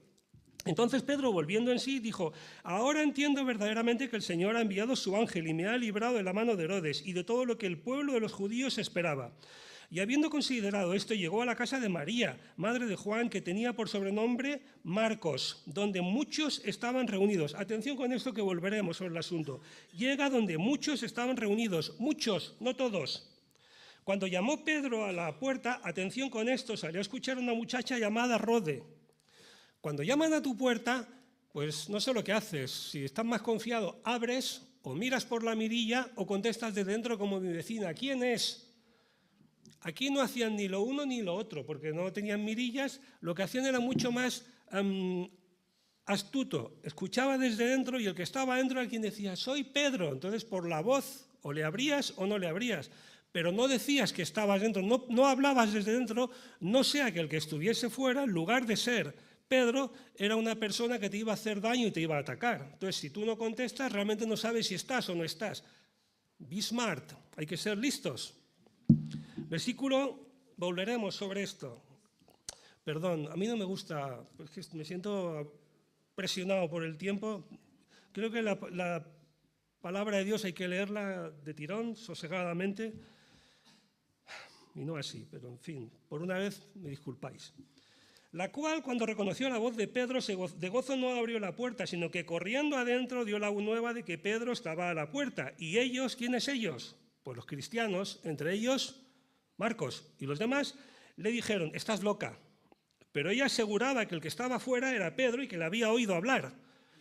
Entonces Pedro, volviendo en sí, dijo, ahora entiendo verdaderamente que el Señor ha enviado su ángel y me ha librado de la mano de Herodes y de todo lo que el pueblo de los judíos esperaba. Y habiendo considerado esto, llegó a la casa de María, madre de Juan, que tenía por sobrenombre Marcos, donde muchos estaban reunidos. Atención con esto que volveremos sobre el asunto. Llega donde muchos estaban reunidos, muchos, no todos. Cuando llamó Pedro a la puerta, atención con esto, salió a escuchar a una muchacha llamada Rode. Cuando llaman a tu puerta, pues no sé lo que haces. Si estás más confiado, abres o miras por la mirilla o contestas de dentro como mi vecina. ¿Quién es? Aquí no hacían ni lo uno ni lo otro, porque no tenían mirillas. Lo que hacían era mucho más astuto. Escuchaba desde dentro y el que estaba dentro era quien decía, soy Pedro. Entonces, por la voz, o le abrías o no le abrías. Pero no decías que estabas dentro, no hablabas desde dentro, no sea que el que estuviese fuera, en lugar de ser Pedro, era una persona que te iba a hacer daño y te iba a atacar. Entonces, si tú no contestas, realmente no sabes si estás o no estás. Be smart, hay que ser listos. Versículo, volveremos sobre esto. Perdón, a mí no me gusta, porque me siento presionado por el tiempo. Creo que la palabra de Dios hay que leerla de tirón, sosegadamente. Y no así, pero en fin, por una vez me disculpáis. La cual, cuando reconoció la voz de Pedro, de gozo no abrió la puerta, sino que corriendo adentro dio la nueva de que Pedro estaba a la puerta. ¿Y ellos? ¿Quiénes ellos? Pues los cristianos, entre ellos Marcos y los demás, le dijeron, estás loca. Pero ella aseguraba que el que estaba fuera era Pedro y que le había oído hablar.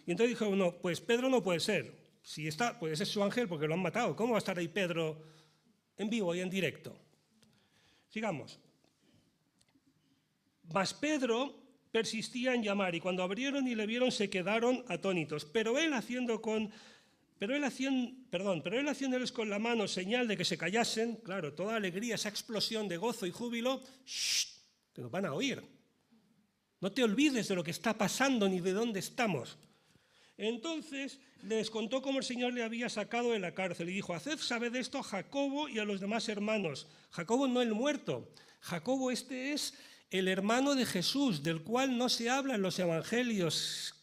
Y entonces dijo, no, pues Pedro no puede ser. Si está, puede ser su ángel porque lo han matado. ¿Cómo va a estar ahí Pedro en vivo y en directo? Sigamos. Mas Pedro persistía en llamar y cuando abrieron y le vieron se quedaron atónitos. Pero él haciéndoles con la mano señal de que se callasen, claro, toda alegría, esa explosión de gozo y júbilo, que nos van a oír. No te olvides de lo que está pasando ni de dónde estamos. Entonces les contó cómo el Señor le había sacado de la cárcel y dijo, haced saber esto a Jacobo y a los demás hermanos. Jacobo no el muerto, Jacobo este es el hermano de Jesús, del cual no se habla en los evangelios,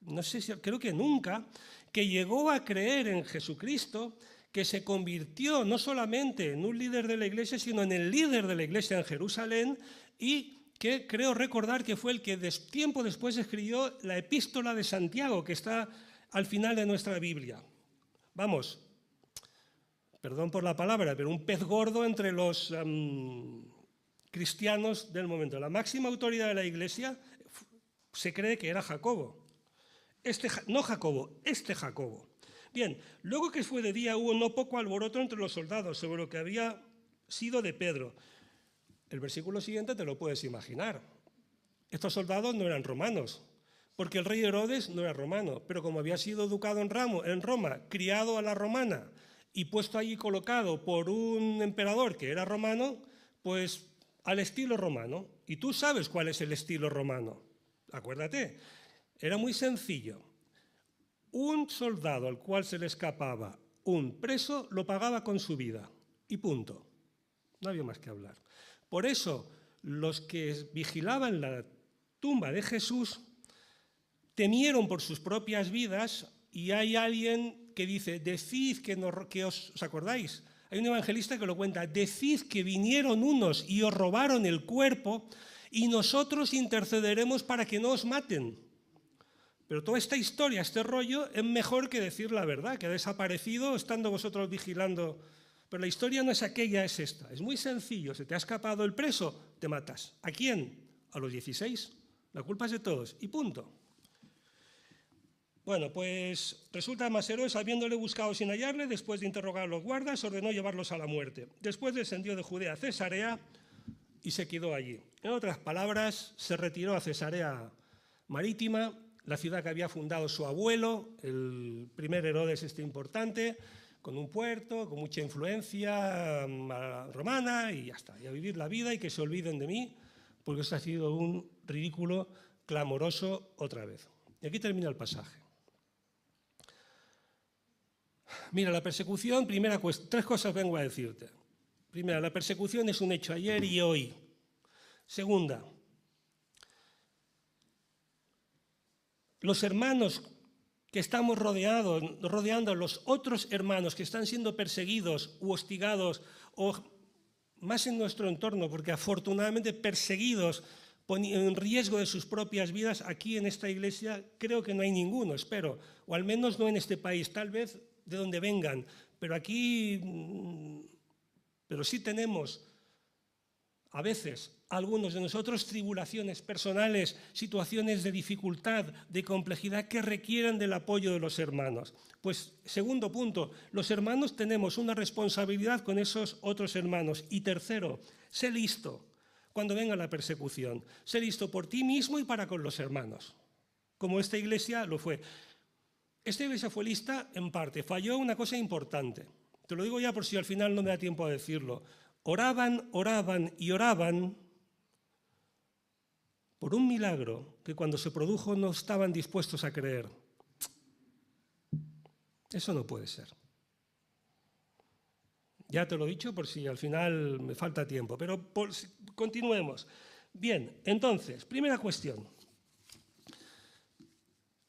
no sé si, creo que nunca, que llegó a creer en Jesucristo, que se convirtió no solamente en un líder de la iglesia, sino en el líder de la iglesia en Jerusalén y que creo recordar que fue el que tiempo después escribió la epístola de Santiago, que está al final de nuestra Biblia. Vamos, perdón por la palabra, pero un pez gordo entre los cristianos del momento. La máxima autoridad de la iglesia se cree que era Jacobo. No Jacobo, este Jacobo. Bien, luego que fue de día hubo no poco alboroto entre los soldados sobre lo que había sido de Pedro. El versículo siguiente te lo puedes imaginar. Estos soldados no eran romanos, porque el rey Herodes no era romano, pero como había sido educado en Roma, criado a la romana y puesto allí colocado por un emperador que era romano, pues al estilo romano. Y tú sabes cuál es el estilo romano. Acuérdate, era muy sencillo. Un soldado al cual se le escapaba un preso lo pagaba con su vida y punto. No había más que hablar. Por eso, los que vigilaban la tumba de Jesús temieron por sus propias vidas y hay alguien que dice, decid que ¿os acordáis? Hay un evangelista que lo cuenta, decid que vinieron unos y os robaron el cuerpo y nosotros intercederemos para que no os maten. Pero toda esta historia, este rollo, es mejor que decir la verdad, que ha desaparecido estando vosotros vigilando. Pero la historia no es aquella, es esta. Es muy sencillo. Se te ha escapado el preso, te matas. ¿A quién? A los 16. La culpa es de todos. Y punto. Bueno, pues resulta más Herodes, habiéndole buscado sin hallarle, después de interrogar a los guardas, ordenó llevarlos a la muerte. Después descendió de Judea a Cesarea y se quedó allí. En otras palabras, se retiró a Cesarea Marítima, la ciudad que había fundado su abuelo, el primer Herodes importante, con un puerto, con mucha influencia romana y ya está. Y a vivir la vida y que se olviden de mí, porque eso ha sido un ridículo clamoroso otra vez. Y aquí termina el pasaje. Mira, la persecución, tres cosas vengo a decirte. Primera, la persecución es un hecho ayer y hoy. Segunda, los hermanos que estamos rodeando, los otros hermanos que están siendo perseguidos u hostigados, o más en nuestro entorno, porque afortunadamente perseguidos en riesgo de sus propias vidas, aquí en esta iglesia creo que no hay ninguno, espero, o al menos no en este país, tal vez de donde vengan, pero aquí pero sí tenemos a veces algunos de nosotros tribulaciones personales, situaciones de dificultad, de complejidad que requieren del apoyo de los hermanos. Pues segundo punto, los hermanos tenemos una responsabilidad con esos otros hermanos. Y tercero, sé listo cuando venga la persecución. Sé listo por ti mismo y para con los hermanos, como esta iglesia lo fue. Esta iglesia fue lista en parte, falló una cosa importante. Te lo digo ya por si al final no me da tiempo a decirlo. Oraban, oraban y oraban por un milagro que cuando se produjo no estaban dispuestos a creer. Eso no puede ser. Ya te lo he dicho por si al final me falta tiempo, pero continuemos. Bien, entonces, primera cuestión.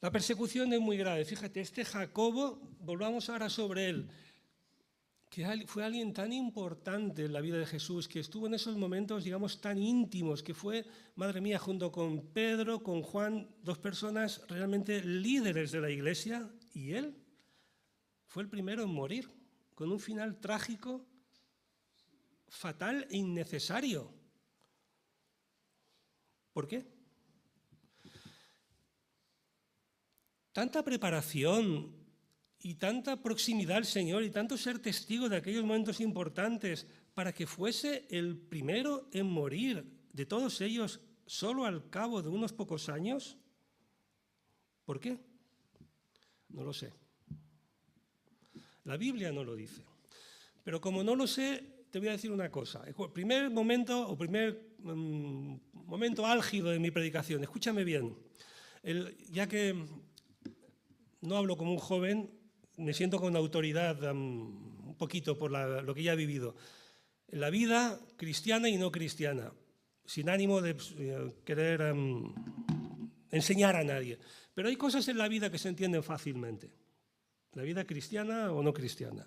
La persecución es muy grave. Fíjate, este Jacobo, volvamos ahora sobre él, que fue alguien tan importante en la vida de Jesús, que estuvo en esos momentos, digamos, tan íntimos, que fue, madre mía, junto con Pedro, con Juan, dos personas realmente líderes de la iglesia, y él fue el primero en morir, con un final trágico, fatal e innecesario. ¿Por qué? Tanta preparación y tanta proximidad al Señor y tanto ser testigo de aquellos momentos importantes para que fuese el primero en morir de todos ellos solo al cabo de unos pocos años. ¿Por qué? No lo sé. La Biblia no lo dice. Pero como no lo sé, te voy a decir una cosa. El primer momento álgido de mi predicación, escúchame bien, ya que no hablo como un joven, me siento con autoridad un poquito por lo que ya he vivido. En la vida cristiana y no cristiana, sin ánimo de querer enseñar a nadie. Pero hay cosas en la vida que se entienden fácilmente. La vida cristiana o no cristiana.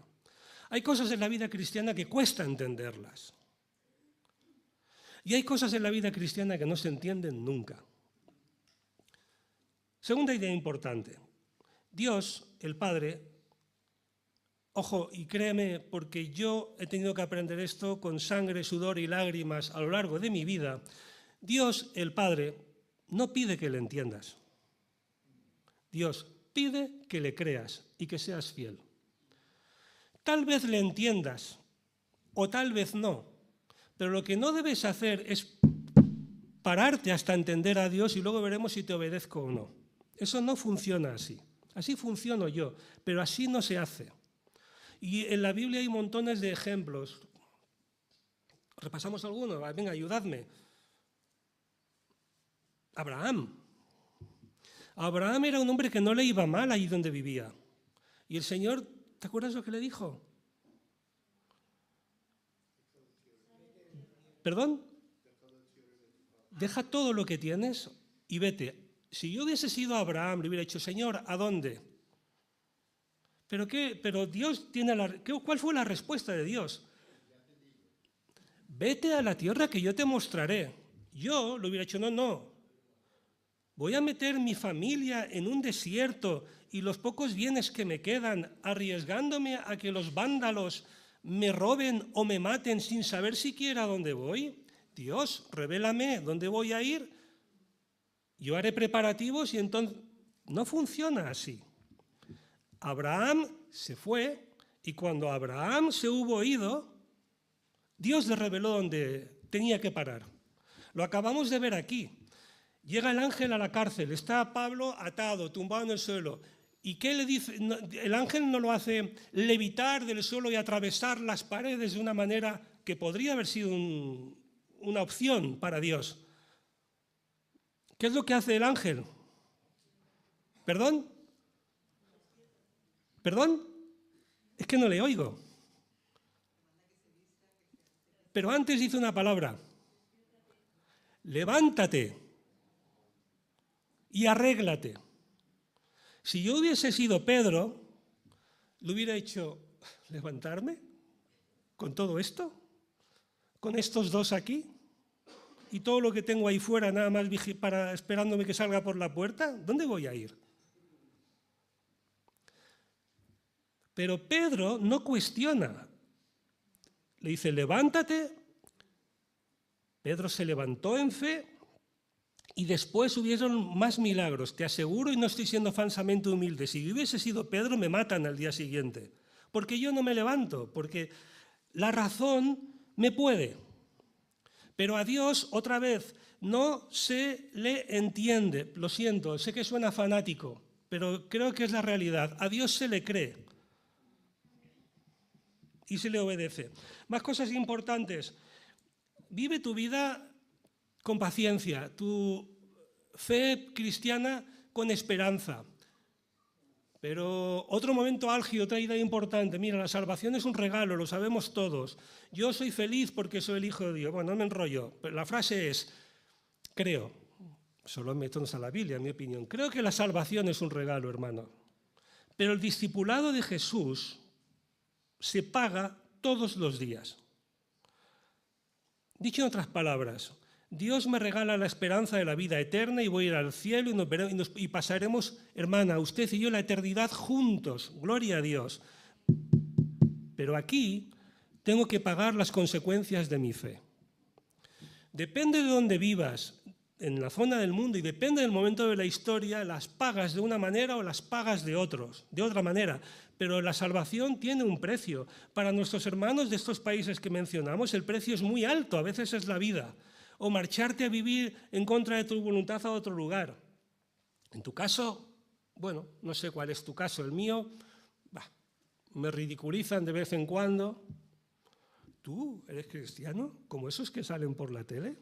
Hay cosas en la vida cristiana que cuesta entenderlas. Y hay cosas en la vida cristiana que no se entienden nunca. Segunda idea importante. Dios, el Padre, ojo, y créeme, porque yo he tenido que aprender esto con sangre, sudor y lágrimas a lo largo de mi vida, Dios, el Padre, no pide que le entiendas. Dios pide que le creas y que seas fiel. Tal vez le entiendas o tal vez no, pero lo que no debes hacer es pararte hasta entender a Dios y luego veremos si te obedezco o no. Eso no funciona así. Así funciono yo, pero así no se hace. Y en la Biblia hay montones de ejemplos. ¿Repasamos alguno? Venga, ayudadme. Abraham. Abraham era un hombre que no le iba mal allí donde vivía. Y el Señor, ¿te acuerdas lo que le dijo? ¿Perdón? Deja todo lo que tienes y vete. Si yo hubiese sido Abraham, le hubiera dicho, Señor, ¿a dónde? Pero Dios tiene ¿cuál fue la respuesta de Dios? Vete a la tierra que yo te mostraré. Yo le hubiera dicho, no. Voy a meter mi familia en un desierto y los pocos bienes que me quedan, arriesgándome a que los vándalos me roben o me maten sin saber siquiera a dónde voy. Dios, revélame dónde voy a ir. Yo haré preparativos y entonces no funciona así. Abraham se fue y cuando Abraham se hubo ido, Dios le reveló dónde tenía que parar. Lo acabamos de ver aquí. Llega el ángel a la cárcel, está Pablo atado, tumbado en el suelo. ¿Y qué le dice? El ángel no lo hace levitar del suelo y atravesar las paredes de una manera que podría haber sido una opción para Dios. ¿Qué es lo que hace el ángel? ¿Perdón? ¿Perdón? Es que no le oigo. Pero antes dice una palabra. Levántate y arréglate. Si yo hubiese sido Pedro, le hubiera hecho, ¿levantarme? ¿Con todo esto? ¿Con estos dos aquí? ¿Y todo lo que tengo ahí fuera nada más esperándome que salga por la puerta? ¿Dónde voy a ir? Pero Pedro no cuestiona. le dice, levántate. Pedro se levantó en fe y después hubieron más milagros. Te aseguro, y no estoy siendo falsamente humilde, si hubiese sido Pedro me matan al día siguiente. Porque yo no me levanto, porque la razón me puede. Pero a Dios, otra vez, no se le entiende. Lo siento, sé que suena fanático, pero creo que es la realidad. A Dios se le cree y se le obedece. Más cosas importantes. Vive tu vida con paciencia, tu fe cristiana con esperanza. Pero otro momento álgido, otra idea importante. Mira, la salvación es un regalo, lo sabemos todos. Yo soy feliz porque soy el Hijo de Dios. Bueno, no me enrollo, pero la frase es, creo, solo métonos a la Biblia, en mi opinión. Creo que la salvación es un regalo, hermano. Pero el discipulado de Jesús se paga todos los días. Dicho en otras palabras, Dios me regala la esperanza de la vida eterna y voy a ir al cielo y pasaremos, hermana, usted y yo la eternidad juntos. Gloria a Dios. Pero aquí tengo que pagar las consecuencias de mi fe. Depende de dónde vivas, en la zona del mundo, y depende del momento de la historia, las pagas de una manera o las pagas de otra manera. Pero la salvación tiene un precio. Para nuestros hermanos de estos países que mencionamos, el precio es muy alto, a veces es la vida. O marcharte a vivir en contra de tu voluntad a otro lugar. En tu caso, bueno, no sé cuál es tu caso, el mío, me ridiculizan de vez en cuando. ¿Tú eres cristiano? ¿Como esos que salen por la tele?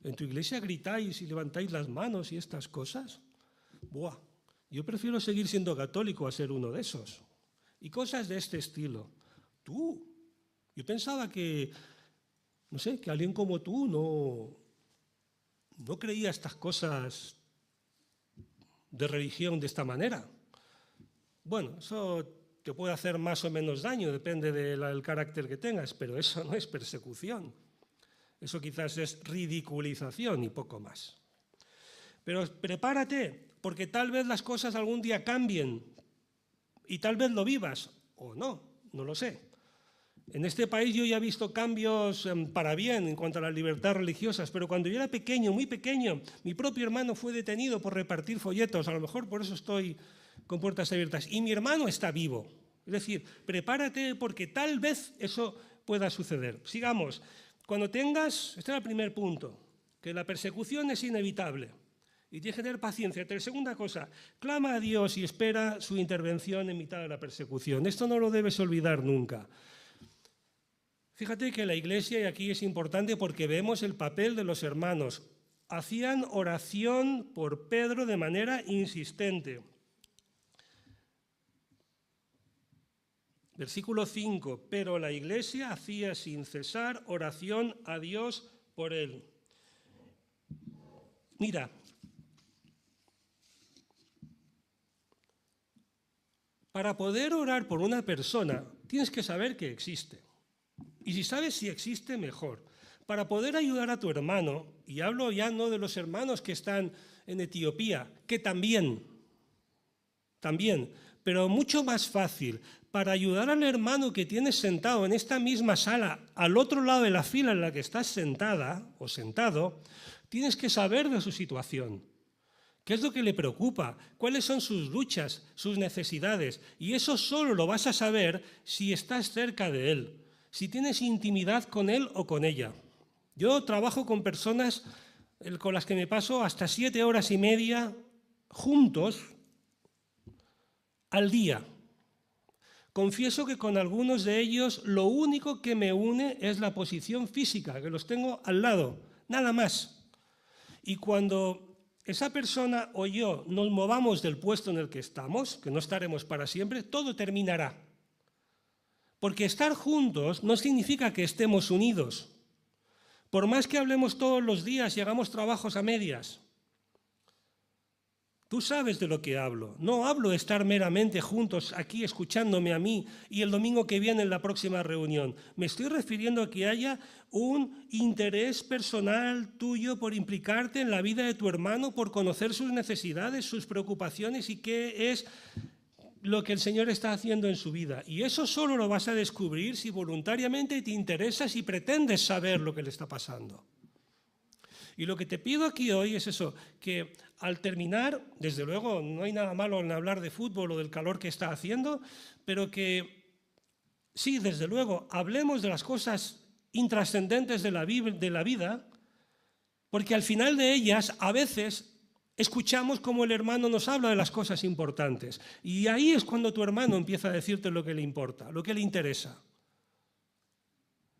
¿En tu iglesia gritáis y levantáis las manos y estas cosas? ¡Buah! Yo prefiero seguir siendo católico a ser uno de esos. Y cosas de este estilo. Tú, yo pensaba que, no sé, que alguien como tú no creía estas cosas de religión de esta manera. Bueno, eso te puede hacer más o menos daño, depende del carácter que tengas, pero eso no es persecución. Eso quizás es ridiculización y poco más. Pero prepárate, porque tal vez las cosas algún día cambien y tal vez lo vivas, o no lo sé. En este país yo ya he visto cambios para bien en cuanto a las libertades religiosas, pero cuando yo era pequeño, muy pequeño, mi propio hermano fue detenido por repartir folletos, a lo mejor por eso estoy con puertas abiertas, y mi hermano está vivo. Es decir, prepárate porque tal vez eso pueda suceder. Sigamos. Cuando tengas, este era el primer punto, que la persecución es inevitable y tienes que tener paciencia. Segunda cosa, clama a Dios y espera su intervención en mitad de la persecución. Esto no lo debes olvidar nunca. Fíjate que la Iglesia, y aquí es importante porque vemos el papel de los hermanos, hacían oración por Pedro de manera insistente. Versículo 5, pero la Iglesia hacía sin cesar oración a Dios por él. Mira, para poder orar por una persona tienes que saber que existe. Y si sabes si existe, mejor. Para poder ayudar a tu hermano, y hablo ya no de los hermanos que están en Etiopía, que también, pero mucho más fácil, para ayudar al hermano que tienes sentado en esta misma sala, al otro lado de la fila en la que estás sentada o sentado, tienes que saber de su situación. ¿Qué es lo que le preocupa? ¿Cuáles son sus luchas, sus necesidades? Y eso solo lo vas a saber si estás cerca de él, si tienes intimidad con él o con ella. Yo trabajo con personas con las que me paso hasta 7 horas y media juntos al día. Confieso que con algunos de ellos lo único que me une es la posición física, que los tengo al lado, nada más. Y cuando esa persona o yo nos movamos del puesto en el que estamos, que no estaremos para siempre, todo terminará. Porque estar juntos no significa que estemos unidos. Por más que hablemos todos los días y hagamos trabajos a medias. Tú sabes de lo que hablo. No hablo de estar meramente juntos aquí escuchándome a mí y el domingo que viene en la próxima reunión. Me estoy refiriendo a que haya un interés personal tuyo por implicarte en la vida de tu hermano, por conocer sus necesidades, sus preocupaciones y qué es lo que el Señor está haciendo en su vida. Y eso solo lo vas a descubrir si voluntariamente te interesas y pretendes saber lo que le está pasando. Y lo que te pido aquí hoy es eso, que al terminar, desde luego no hay nada malo en hablar de fútbol o del calor que está haciendo, pero que sí, desde luego, hablemos de las cosas intrascendentes de la vida, porque al final de ellas a veces escuchamos cómo el hermano nos habla de las cosas importantes. Y ahí es cuando tu hermano empieza a decirte lo que le importa, lo que le interesa.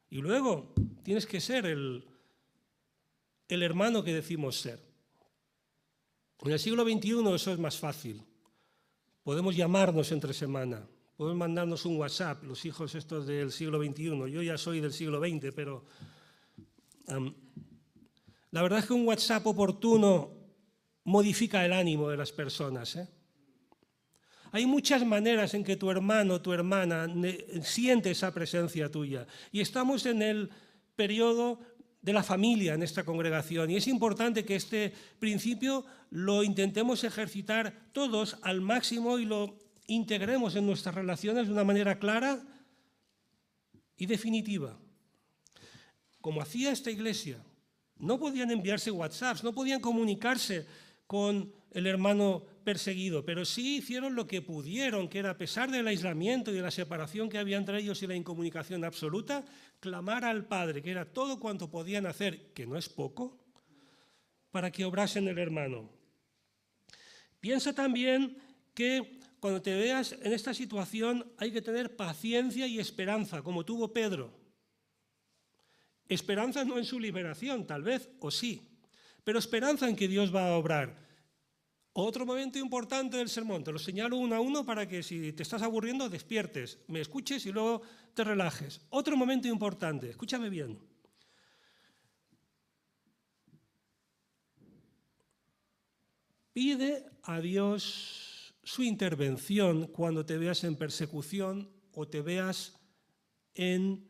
Y luego tienes que ser el hermano que decimos ser. En el siglo XXI eso es más fácil. Podemos llamarnos entre semana, podemos mandarnos un WhatsApp, los hijos estos del siglo XXI. Yo ya soy del siglo XX, pero la verdad es que un WhatsApp oportuno modifica el ánimo de las personas. Hay muchas maneras en que tu hermano, tu hermana siente esa presencia tuya. Y estamos en el periodo de la familia en esta congregación. Y es importante que este principio lo intentemos ejercitar todos al máximo y lo integremos en nuestras relaciones de una manera clara y definitiva. Como hacía esta iglesia, no podían enviarse WhatsApps, no podían comunicarse con el hermano perseguido, pero sí hicieron lo que pudieron, que era, a pesar del aislamiento y de la separación que había entre ellos y la incomunicación absoluta, clamar al Padre, que era todo cuanto podían hacer, que no es poco, para que obrase en el hermano. Piensa también que cuando te veas en esta situación hay que tener paciencia y esperanza, como tuvo Pedro. Esperanza no en su liberación, tal vez, o sí, pero esperanza en que Dios va a obrar. Otro momento importante del sermón, te lo señalo uno a uno para que si te estás aburriendo despiertes, me escuches y luego te relajes. Otro momento importante, escúchame bien. Pide a Dios su intervención cuando te veas en persecución o te veas en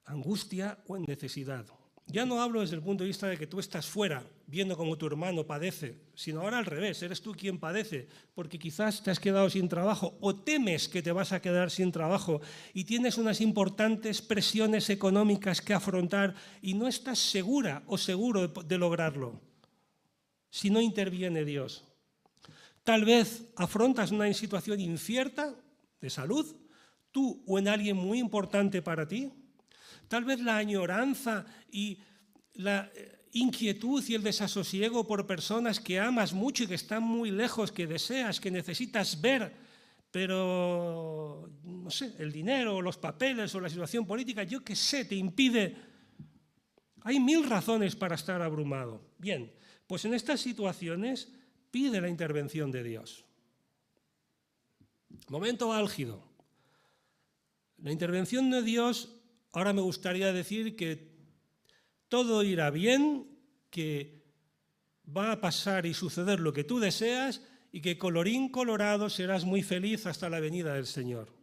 angustia o en necesidad. Ya no hablo desde el punto de vista de que tú estás fuera, viendo cómo tu hermano padece, sino ahora al revés, eres tú quien padece, porque quizás te has quedado sin trabajo o temes que te vas a quedar sin trabajo y tienes unas importantes presiones económicas que afrontar y no estás segura o seguro de lograrlo si no interviene Dios. Tal vez afrontas una situación incierta de salud, tú o en alguien muy importante para ti. Tal vez la añoranza y la inquietud y el desasosiego por personas que amas mucho y que están muy lejos, que deseas, que necesitas ver, pero, no sé, el dinero o los papeles o la situación política, yo qué sé, te impide. Hay 1000 razones para estar abrumado. Bien, pues en estas situaciones pide la intervención de Dios. Momento álgido. La intervención de Dios. Ahora me gustaría decir que todo irá bien, que va a pasar y suceder lo que tú deseas y que colorín colorado serás muy feliz hasta la venida del Señor.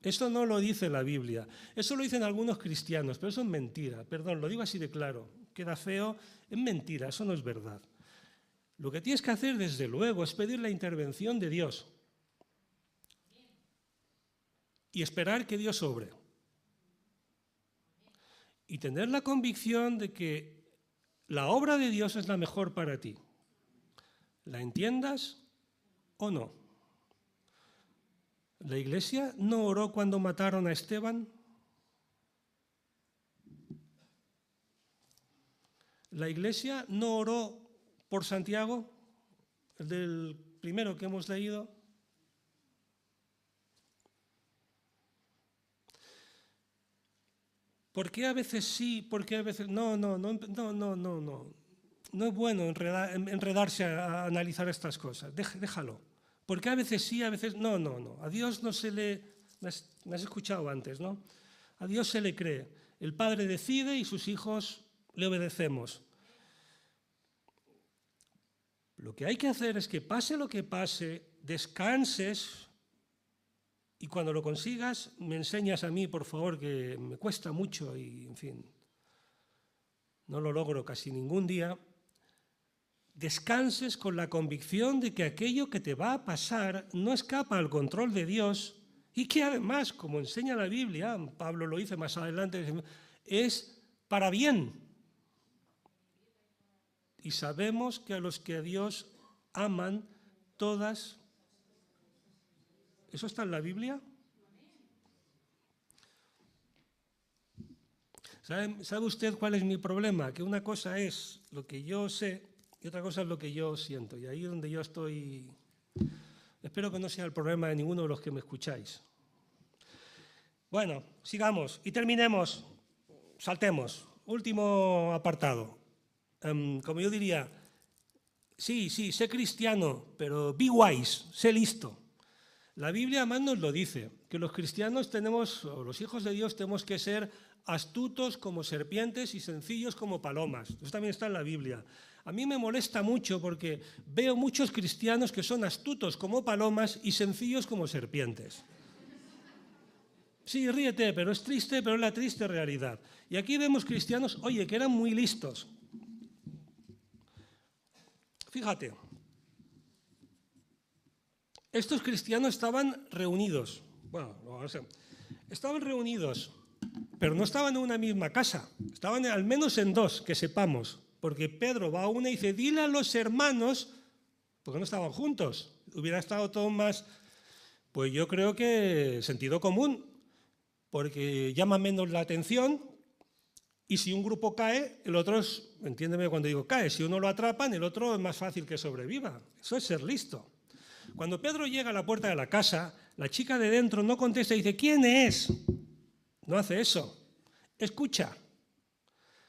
Esto no lo dice la Biblia, eso lo dicen algunos cristianos, pero eso es mentira. Perdón, lo digo así de claro, queda feo, es mentira, eso no es verdad. Lo que tienes que hacer, desde luego, es pedir la intervención de Dios y esperar que Dios obre. Y tener la convicción de que la obra de Dios es la mejor para ti. ¿La entiendas o no? ¿La iglesia no oró cuando mataron a Esteban? ¿La iglesia no oró por Santiago, el del primero que hemos leído? ¿Por qué a veces sí? ¿Por qué a veces no? No es bueno enredarse a analizar estas cosas. Déjalo. ¿Por qué a veces sí, a veces no? A Dios no se le... Me has escuchado antes, ¿no? A Dios se le cree. El Padre decide y sus hijos le obedecemos. Lo que hay que hacer es que pase lo que pase, descanses. Y cuando lo consigas, me enseñas a mí, por favor, que me cuesta mucho y, en fin, no lo logro casi ningún día. descanses con la convicción de que aquello que te va a pasar no escapa al control de Dios y que además, como enseña la Biblia, Pablo lo dice más adelante, es para bien. Y sabemos que a los que a Dios aman, todas... ¿Eso está en la Biblia? ¿Sabe usted cuál es mi problema? Que una cosa es lo que yo sé y otra cosa es lo que yo siento. Y ahí es donde yo estoy... Espero que no sea el problema de ninguno de los que me escucháis. Bueno, sigamos y terminemos. Saltemos. Último apartado. Como yo diría, sí, sé cristiano, pero be wise, sé listo. La Biblia además nos lo dice, que los cristianos tenemos, o los hijos de Dios, tenemos que ser astutos como serpientes y sencillos como palomas. Eso también está en la Biblia. A mí me molesta mucho porque veo muchos cristianos que son astutos como palomas y sencillos como serpientes. Sí, ríete, pero es triste, pero es la triste realidad. Y aquí vemos cristianos, oye, que eran muy listos. Fíjate, estos cristianos estaban reunidos. Bueno, no sé. Estaban reunidos, pero no estaban en una misma casa. Estaban al menos en dos, que sepamos. Porque Pedro va a una y dice, dile a los hermanos, porque no estaban juntos. Hubiera estado todo más, pues yo creo que sentido común, porque llama menos la atención. Y si un grupo cae, el otro es, entiéndeme cuando digo cae, si uno lo atrapan, el otro es más fácil que sobreviva. Eso es ser listo. Cuando Pedro llega a la puerta de la casa, la chica de dentro no contesta y dice, ¿quién es? No hace eso. Escucha.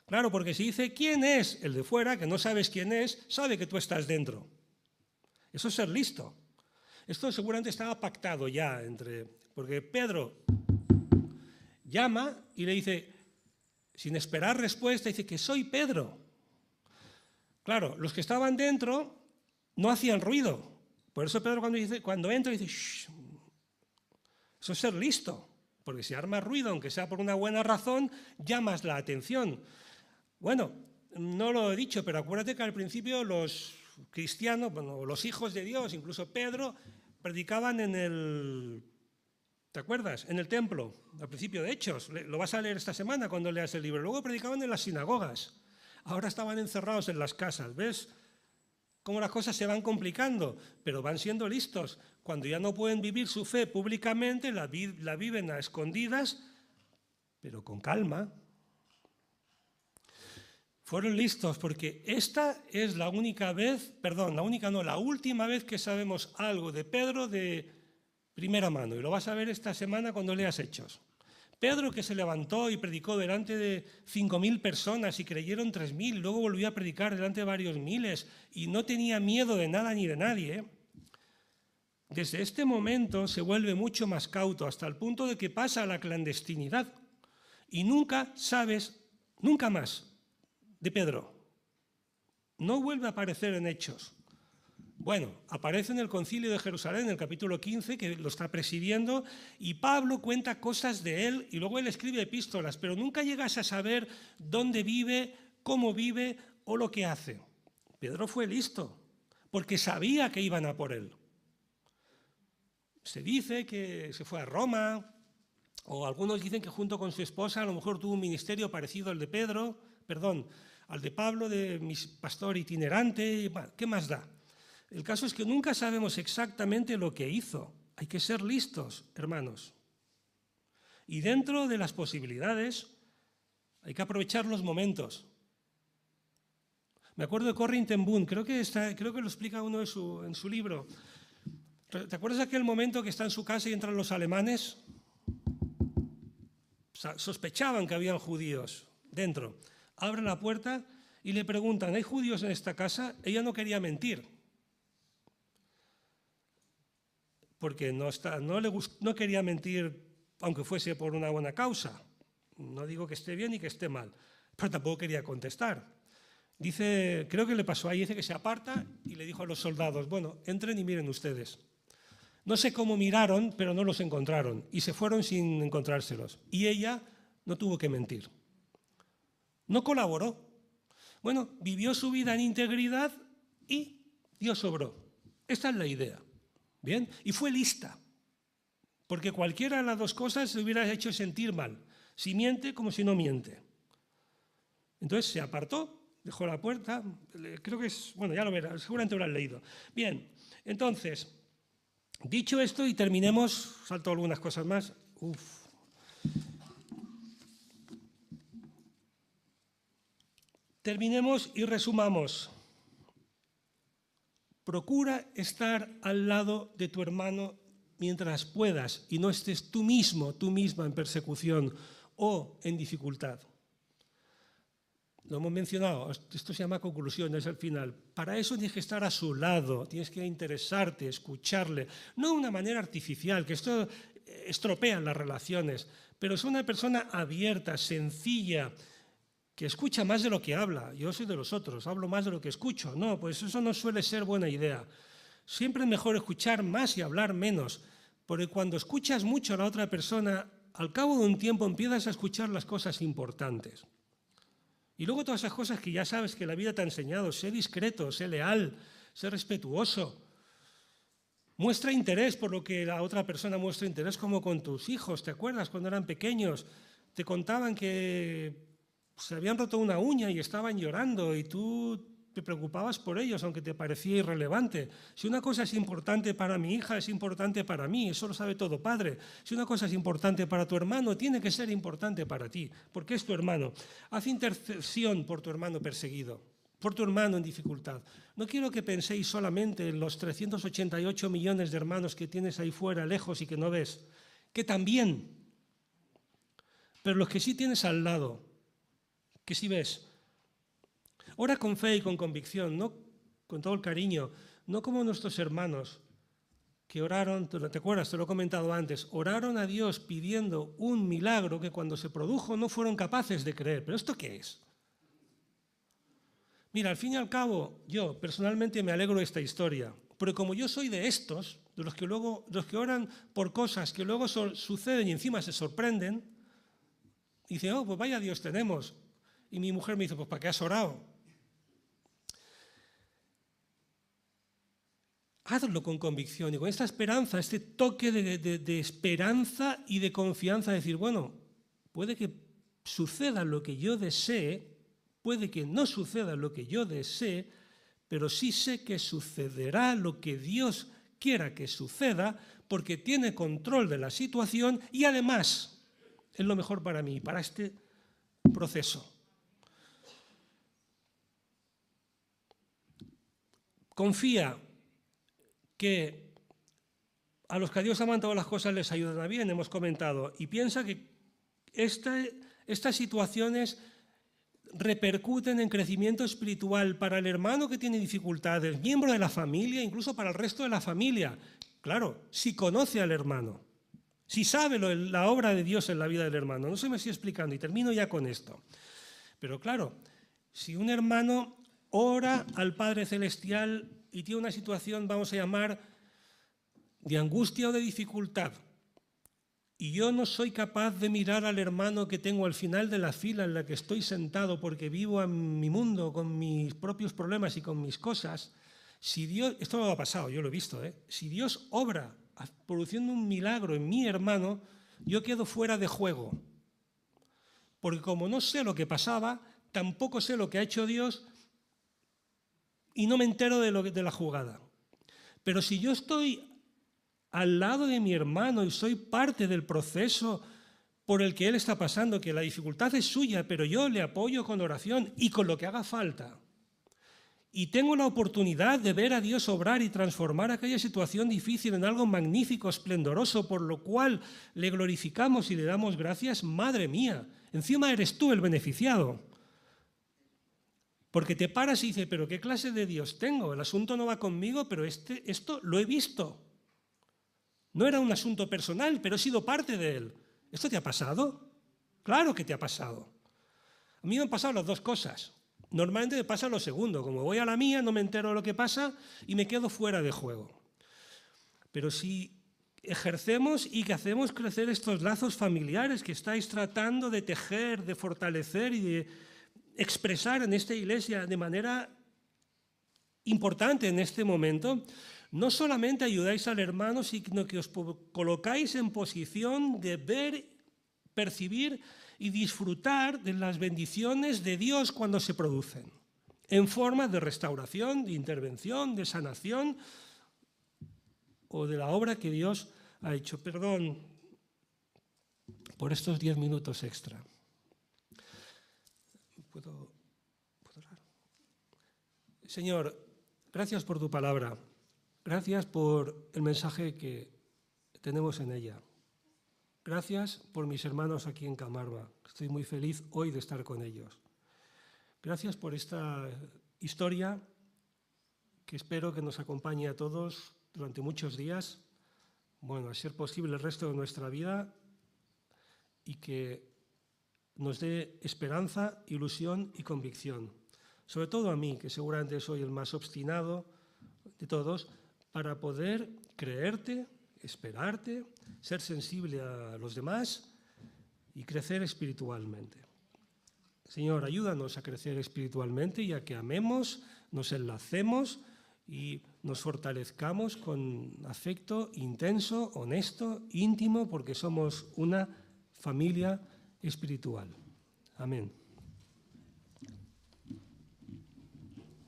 Claro, porque si dice, ¿quién es? El de fuera, que no sabes quién es, sabe que tú estás dentro. Eso es ser listo. Esto seguramente estaba pactado ya porque Pedro llama y le dice, sin esperar respuesta, dice que soy Pedro. Claro, los que estaban dentro no hacían ruido. Por eso Pedro cuando entra dice, shh. Eso es ser listo, porque si armas ruido, aunque sea por una buena razón, llamas la atención. Bueno, no lo he dicho, pero acuérdate que al principio los cristianos, bueno, los hijos de Dios, incluso Pedro, predicaban ¿te acuerdas? En el templo, al principio de Hechos. Lo vas a leer esta semana cuando leas el libro. Luego predicaban en las sinagogas. Ahora estaban encerrados en las casas. ¿Ves cómo las cosas se van complicando? Pero van siendo listos. Cuando ya no pueden vivir su fe públicamente, la viven a escondidas, pero con calma. Fueron listos porque esta es la última vez que sabemos algo de Pedro de primera mano, y lo vas a ver esta semana cuando leas Hechos. Pedro, que se levantó y predicó delante de 5.000 personas y creyeron 3.000, luego volvió a predicar delante de varios miles y no tenía miedo de nada ni de nadie. Desde este momento se vuelve mucho más cauto, hasta el punto de que pasa a la clandestinidad y nunca más de Pedro. No vuelve a aparecer en Hechos. Bueno, aparece en el Concilio de Jerusalén, en el capítulo 15, que lo está presidiendo, y Pablo cuenta cosas de él, y luego él escribe epístolas, pero nunca llegas a saber dónde vive, cómo vive o lo que hace. Pedro fue listo, porque sabía que iban a por él. Se dice que se fue a Roma, o algunos dicen que junto con su esposa a lo mejor tuvo un ministerio parecido al de al de Pablo, de pastor itinerante, ¿qué más da? El caso es que nunca sabemos exactamente lo que hizo. Hay que ser listos, hermanos. Y dentro de las posibilidades hay que aprovechar los momentos. Me acuerdo de Corrie ten Boom, creo que lo explica uno en su libro. ¿Te acuerdas de aquel momento que está en su casa y entran los alemanes? Sospechaban que habían judíos dentro. Abren la puerta y le preguntan, ¿hay judíos en esta casa? Ella no quería mentir, porque no quería mentir aunque fuese por una buena causa. No digo que esté bien ni que esté mal, pero tampoco quería contestar. Dice, creo que le pasó ahí, dice que se aparta y le dijo a los soldados, bueno, entren y miren ustedes. No sé cómo miraron, pero no los encontraron y se fueron sin encontrárselos. Y ella no tuvo que mentir. No colaboró. Bueno, vivió su vida en integridad y Dios obró. Esta es la idea. ¿Bien? Y fue lista, porque cualquiera de las dos cosas se hubiera hecho sentir mal, si miente como si no miente. Entonces se apartó, dejó la puerta, creo que es, bueno, ya lo verás, seguramente lo has leído. Bien, entonces, dicho esto y terminemos, salto algunas cosas más. Terminemos y resumamos. Procura estar al lado de tu hermano mientras puedas y no estés tú mismo, tú misma en persecución o en dificultad. Lo hemos mencionado, esto se llama conclusión, es el final. Para eso tienes que estar a su lado, tienes que interesarte, escucharle, no de una manera artificial, que esto estropea las relaciones, pero es una persona abierta, sencilla, que escucha más de lo que habla. Yo soy de los otros, hablo más de lo que escucho. No, pues eso no suele ser buena idea. Siempre es mejor escuchar más y hablar menos, porque cuando escuchas mucho a la otra persona, al cabo de un tiempo empiezas a escuchar las cosas importantes. Y luego todas esas cosas que ya sabes que la vida te ha enseñado, sé discreto, sé leal, sé respetuoso. Muestra interés por lo que la otra persona muestra interés, como con tus hijos. ¿Te acuerdas cuando eran pequeños? Te contaban que se habían roto una uña y estaban llorando y tú te preocupabas por ellos, aunque te parecía irrelevante. Si una cosa es importante para mi hija, es importante para mí, eso lo sabe todo padre. Si una cosa es importante para tu hermano, tiene que ser importante para ti, porque es tu hermano. Haz intercesión por tu hermano perseguido, por tu hermano en dificultad. No quiero que penséis solamente en los 388 millones de hermanos que tienes ahí fuera, lejos y que no ves, que también, pero los que sí tienes al lado, que sí ves. Ora con fe y con convicción, no con todo el cariño, no como nuestros hermanos que oraron, ¿te acuerdas? Te lo he comentado antes, oraron a Dios pidiendo un milagro que cuando se produjo no fueron capaces de creer. ¿Pero esto qué es? Mira, al fin y al cabo, yo personalmente me alegro de esta historia, pero como yo soy de estos, de los que oran por cosas que luego suceden y encima se sorprenden, y dicen, oh, pues vaya Dios tenemos. Y mi mujer me dice, pues ¿para qué has orado? Hazlo con convicción y con esta esperanza, este toque de esperanza y de confianza, decir, bueno, puede que suceda lo que yo desee, puede que no suceda lo que yo desee, pero sí sé que sucederá lo que Dios quiera que suceda, porque tiene control de la situación y además es lo mejor para mí, para este proceso. Confía que a los que a Dios aman todas las cosas les ayudan a bien, hemos comentado, y piensa que estas situaciones repercuten en crecimiento espiritual para el hermano que tiene dificultades, miembro de la familia, incluso para el resto de la familia. Claro, si conoce al hermano, si sabe la obra de Dios en la vida del hermano. No sé si me estoy explicando y termino ya con esto. Pero claro, si un hermano ora al Padre Celestial y tiene una situación, vamos a llamar, de angustia o de dificultad, y yo no soy capaz de mirar al hermano que tengo al final de la fila en la que estoy sentado porque vivo en mi mundo con mis propios problemas y con mis cosas, si Dios, esto no ha pasado, yo lo he visto, si Dios obra produciendo un milagro en mi hermano, yo quedo fuera de juego. Porque como no sé lo que pasaba, tampoco sé lo que ha hecho Dios y no me entero de la jugada. Pero si yo estoy al lado de mi hermano y soy parte del proceso por el que él está pasando, que la dificultad es suya, pero yo le apoyo con oración y con lo que haga falta, y tengo la oportunidad de ver a Dios obrar y transformar aquella situación difícil en algo magnífico, esplendoroso, por lo cual le glorificamos y le damos gracias, madre mía, encima eres tú el beneficiado. Porque te paras y dices, pero ¿qué clase de Dios tengo? El asunto no va conmigo, pero esto lo he visto. No era un asunto personal, pero he sido parte de él. ¿Esto te ha pasado? Claro que te ha pasado. A mí me han pasado las dos cosas. Normalmente me pasa lo segundo. Como voy a la mía, no me entero de lo que pasa y me quedo fuera de juego. Pero si ejercemos y que hacemos crecer estos lazos familiares que estáis tratando de tejer, de fortalecer y de expresar en esta iglesia de manera importante en este momento, no solamente ayudáis al hermano, sino que os colocáis en posición de ver, percibir y disfrutar de las bendiciones de Dios cuando se producen, en forma de restauración, de intervención, de sanación o de la obra que Dios ha hecho. Perdón por estos 10 minutos extra. ¿Puedo orar? Señor, gracias por tu palabra. Gracias por el mensaje que tenemos en ella. Gracias por mis hermanos aquí en Camarba. Estoy muy feliz hoy de estar con ellos. Gracias por esta historia que espero que nos acompañe a todos durante muchos días, bueno, a ser posible el resto de nuestra vida, y que nos dé esperanza, ilusión y convicción. Sobre todo a mí, que seguramente soy el más obstinado de todos, para poder creerte, esperarte, ser sensible a los demás y crecer espiritualmente. Señor, ayúdanos a crecer espiritualmente y a que amemos, nos enlacemos y nos fortalezcamos con afecto intenso, honesto, íntimo, porque somos una familia espiritual. Amén.